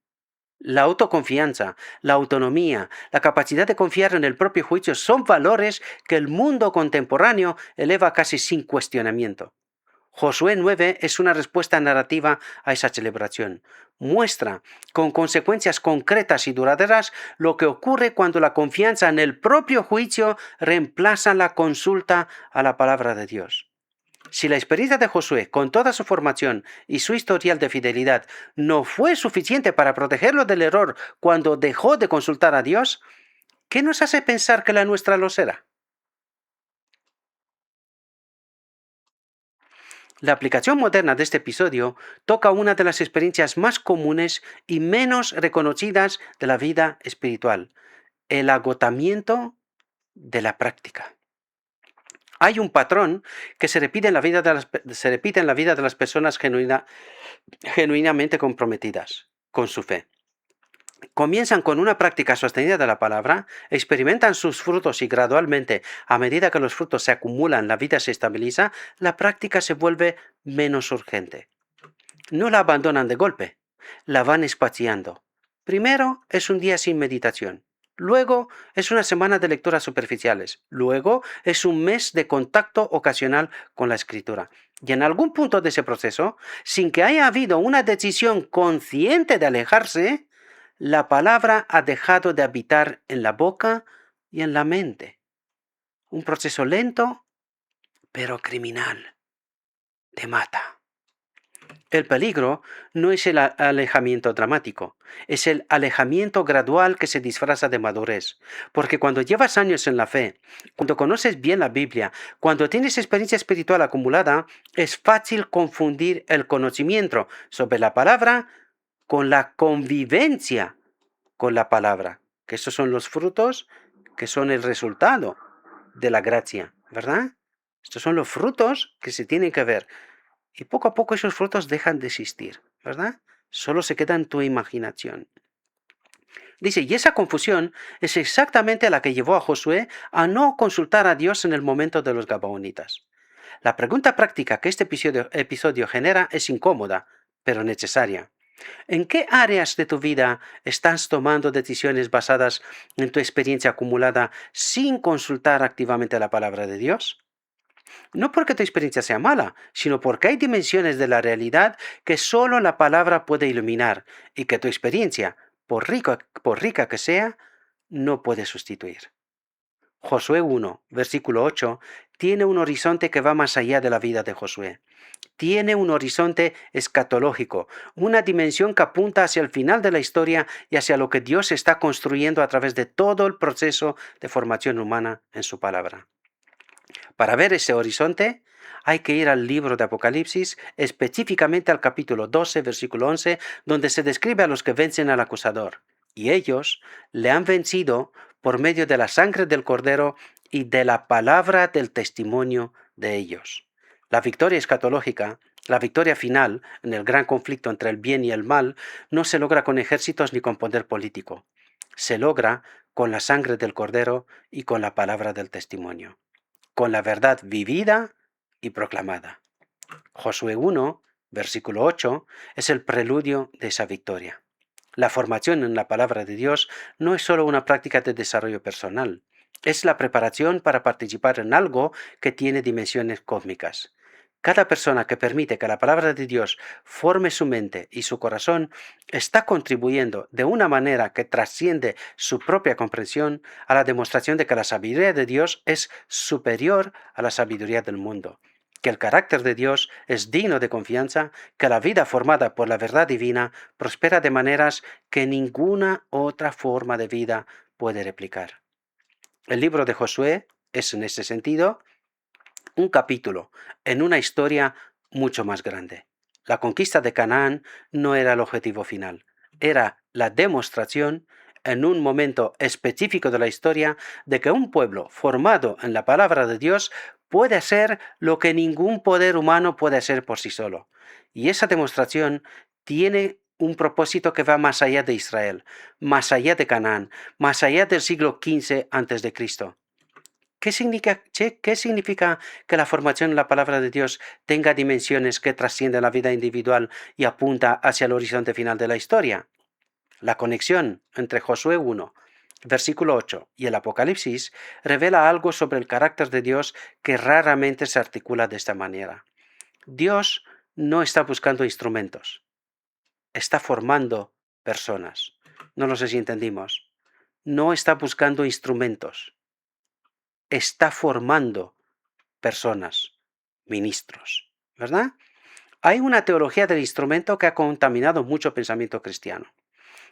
La autoconfianza, la autonomía, la capacidad de confiar en el propio juicio son valores que el mundo contemporáneo eleva casi sin cuestionamiento. Josué 9 es una respuesta narrativa a esa celebración. Muestra con consecuencias concretas y duraderas lo que ocurre cuando la confianza en el propio juicio reemplaza la consulta a la palabra de Dios. Si la experiencia de Josué, con toda su formación y su historial de fidelidad, no fue suficiente para protegerlo del error cuando dejó de consultar a Dios, ¿qué nos hace pensar que la nuestra lo será? La aplicación moderna de este episodio toca una de las experiencias más comunes y menos reconocidas de la vida espiritual, el agotamiento de la práctica. Hay un patrón que se repite en la vida de las personas genuinamente comprometidas con su fe. Comienzan con una práctica sostenida de la palabra, experimentan sus frutos y gradualmente, a medida que los frutos se acumulan, la vida se estabiliza, la práctica se vuelve menos urgente. No la abandonan de golpe, la van espaciando. Primero es un día sin meditación. Luego es una semana de lecturas superficiales. Luego es un mes de contacto ocasional con la escritura. Y en algún punto de ese proceso, sin que haya habido una decisión consciente de alejarse, la palabra ha dejado de habitar en la boca y en la mente. Un proceso lento, pero criminal. Te mata. El peligro no es el alejamiento dramático, es el alejamiento gradual que se disfraza de madurez. Porque cuando llevas años en la fe, cuando conoces bien la Biblia, cuando tienes experiencia espiritual acumulada, es fácil confundir el conocimiento sobre la palabra con la convivencia con la palabra. Que estos son los frutos que son el resultado de la gracia, ¿verdad? Estos son los frutos que se tienen que ver. Y poco a poco esos frutos dejan de existir, ¿verdad? Solo se queda en tu imaginación. Dice, y esa confusión es exactamente la que llevó a Josué a no consultar a Dios en el momento de los Gabaonitas. La pregunta práctica que este episodio genera es incómoda, pero necesaria. ¿En qué áreas de tu vida estás tomando decisiones basadas en tu experiencia acumulada sin consultar activamente la palabra de Dios? No porque tu experiencia sea mala, sino porque hay dimensiones de la realidad que solo la palabra puede iluminar y que tu experiencia, por rica que sea, no puede sustituir. Josué 1, versículo 8, tiene un horizonte que va más allá de la vida de Josué. Tiene un horizonte escatológico, una dimensión que apunta hacia el final de la historia y hacia lo que Dios está construyendo a través de todo el proceso de formación humana en su palabra. Para ver ese horizonte, hay que ir al libro de Apocalipsis, específicamente al capítulo 12, versículo 11, donde se describe a los que vencen al acusador. Y ellos le han vencido por medio de la sangre del Cordero y de la palabra del testimonio de ellos. La victoria escatológica, la victoria final en el gran conflicto entre el bien y el mal, no se logra con ejércitos ni con poder político. Se logra con la sangre del Cordero y con la palabra del testimonio, con la verdad vivida y proclamada. Josué 1, versículo 8, es el preludio de esa victoria. La formación en la palabra de Dios no es solo una práctica de desarrollo personal, es la preparación para participar en algo que tiene dimensiones cósmicas. Cada persona que permite que la palabra de Dios forme su mente y su corazón está contribuyendo de una manera que trasciende su propia comprensión a la demostración de que la sabiduría de Dios es superior a la sabiduría del mundo, que el carácter de Dios es digno de confianza, que la vida formada por la verdad divina prospera de maneras que ninguna otra forma de vida puede replicar. El libro de Josué es, en ese sentido, un capítulo en una historia mucho más grande. La conquista de Canaán no era el objetivo final, era la demostración en un momento específico de la historia de que un pueblo formado en la palabra de Dios puede hacer lo que ningún poder humano puede hacer por sí solo. Y esa demostración tiene un propósito que va más allá de Israel, más allá de Canaán, más allá del siglo XV a.C. ¿Qué significa que la formación en la palabra de Dios tenga dimensiones que trascienden la vida individual y apunta hacia el horizonte final de la historia? La conexión entre Josué 1, versículo 8 y el Apocalipsis revela algo sobre el carácter de Dios que raramente se articula de esta manera. Dios no está buscando instrumentos, está formando personas. No lo sé si entendimos. No está buscando instrumentos, está formando personas, ministros, ¿verdad? Hay una teología del instrumento que ha contaminado mucho pensamiento cristiano.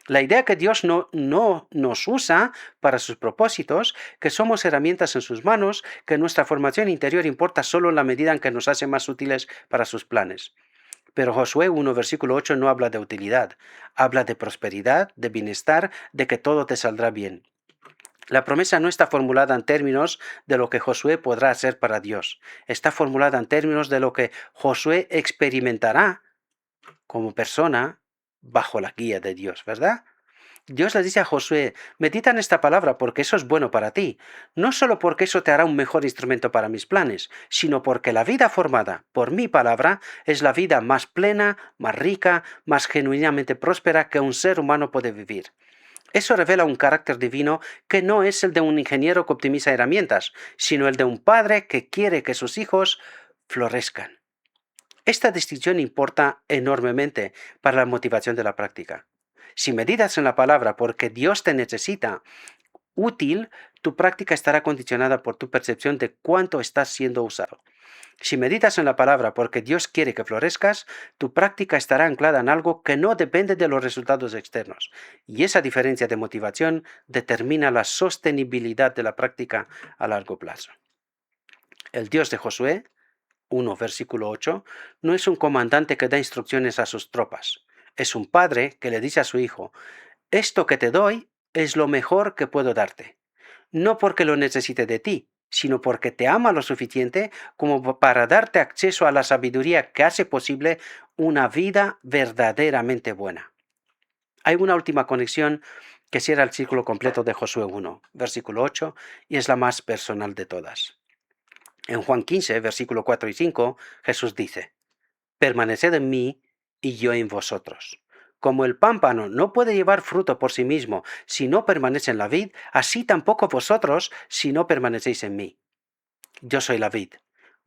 La idea que Dios no nos usa para sus propósitos, que somos herramientas en sus manos, que nuestra formación interior importa solo en la medida en que nos hace más útiles para sus planes. Pero Josué 1, versículo 8 no habla de utilidad, habla de prosperidad, de bienestar, de que todo te saldrá bien. La promesa no está formulada en términos de lo que Josué podrá hacer para Dios. Está formulada en términos de lo que Josué experimentará como persona bajo la guía de Dios, ¿verdad? Dios le dice a Josué, medita en esta palabra porque eso es bueno para ti, no solo porque eso te hará un mejor instrumento para mis planes, sino porque la vida formada por mi palabra es la vida más plena, más rica, más genuinamente próspera que un ser humano puede vivir. Eso revela un carácter divino que no es el de un ingeniero que optimiza herramientas, sino el de un padre que quiere que sus hijos florezcan. Esta distinción importa enormemente para la motivación de la práctica. Si meditas en la palabra porque Dios te necesita útil, tu práctica estará condicionada por tu percepción de cuánto estás siendo usado. Si meditas en la palabra porque Dios quiere que florezcas, tu práctica estará anclada en algo que no depende de los resultados externos. Y esa diferencia de motivación determina la sostenibilidad de la práctica a largo plazo. El Dios de Josué, 1 versículo 8, no es un comandante que da instrucciones a sus tropas. Es un padre que le dice a su hijo, esto que te doy es lo mejor que puedo darte. No porque lo necesite de ti, sino porque te ama lo suficiente como para darte acceso a la sabiduría que hace posible una vida verdaderamente buena. Hay una última conexión que cierra el círculo completo de Josué 1, versículo 8, y es la más personal de todas. En Juan 15, versículo 4 y 5, Jesús dice, permaneced en mí y yo en vosotros. Como el pámpano no puede llevar fruto por sí mismo si no permanece en la vid, así tampoco vosotros si no permanecéis en mí. Yo soy la vid,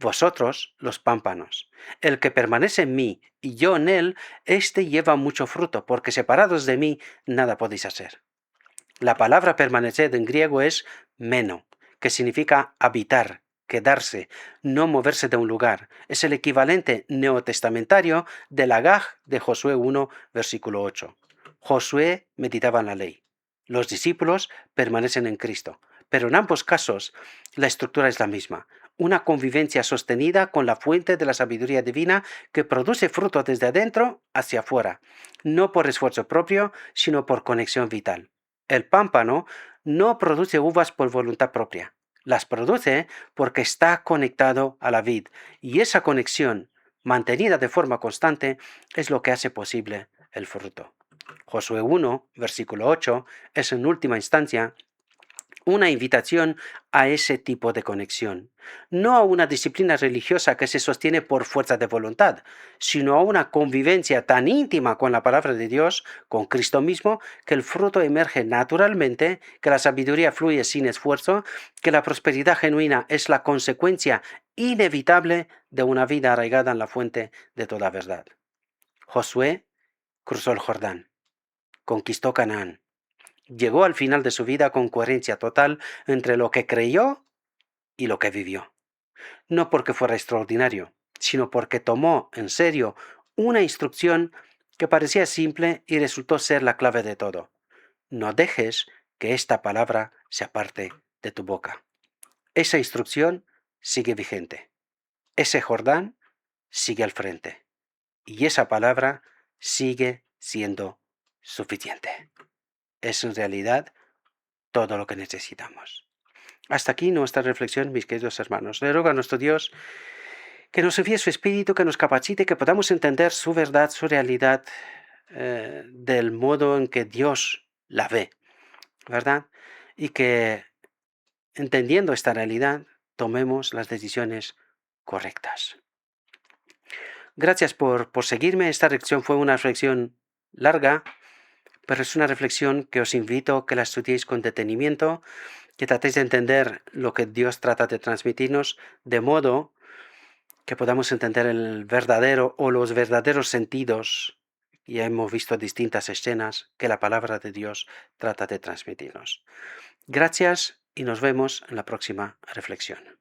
vosotros los pámpanos. El que permanece en mí y yo en él, éste lleva mucho fruto, porque separados de mí nada podéis hacer. La palabra permaneced en griego es meno, que significa habitar, quedarse, no moverse de un lugar. Es el equivalente neotestamentario del Agag de Josué 1, versículo 8. Josué meditaba en la ley. Los discípulos permanecen en Cristo. Pero en ambos casos, la estructura es la misma. Una convivencia sostenida con la fuente de la sabiduría divina que produce fruto desde adentro hacia afuera, no por esfuerzo propio, sino por conexión vital. El pámpano no produce uvas por voluntad propia. Las produce porque está conectado a la vid, y esa conexión, mantenida de forma constante, es lo que hace posible el fruto. Josué 1, versículo 8, es en última instancia una invitación a ese tipo de conexión, no a una disciplina religiosa que se sostiene por fuerza de voluntad, sino a una convivencia tan íntima con la palabra de Dios, con Cristo mismo, que el fruto emerge naturalmente, que la sabiduría fluye sin esfuerzo, que la prosperidad genuina es la consecuencia inevitable de una vida arraigada en la fuente de toda verdad. Josué cruzó el Jordán, conquistó Canaán. Llegó al final de su vida con coherencia total entre lo que creyó y lo que vivió. No porque fuera extraordinario, sino porque tomó en serio una instrucción que parecía simple y resultó ser la clave de todo. No dejes que esta palabra se aparte de tu boca. Esa instrucción sigue vigente. Ese Jordán sigue al frente. Y esa palabra sigue siendo suficiente. Es en realidad todo lo que necesitamos. Hasta aquí nuestra reflexión, mis queridos hermanos. Le ruego a nuestro Dios que nos envíe su Espíritu, que nos capacite, que podamos entender su verdad, su realidad, del modo en que Dios la ve, ¿verdad? Y que, entendiendo esta realidad, tomemos las decisiones correctas. Gracias por seguirme. Esta reflexión fue una reflexión larga, pero es una reflexión que os invito a que la estudiéis con detenimiento, que tratéis de entender lo que Dios trata de transmitirnos, de modo que podamos entender el verdadero o los verdaderos sentidos, ya hemos visto distintas escenas que la palabra de Dios trata de transmitirnos. Gracias y nos vemos en la próxima reflexión.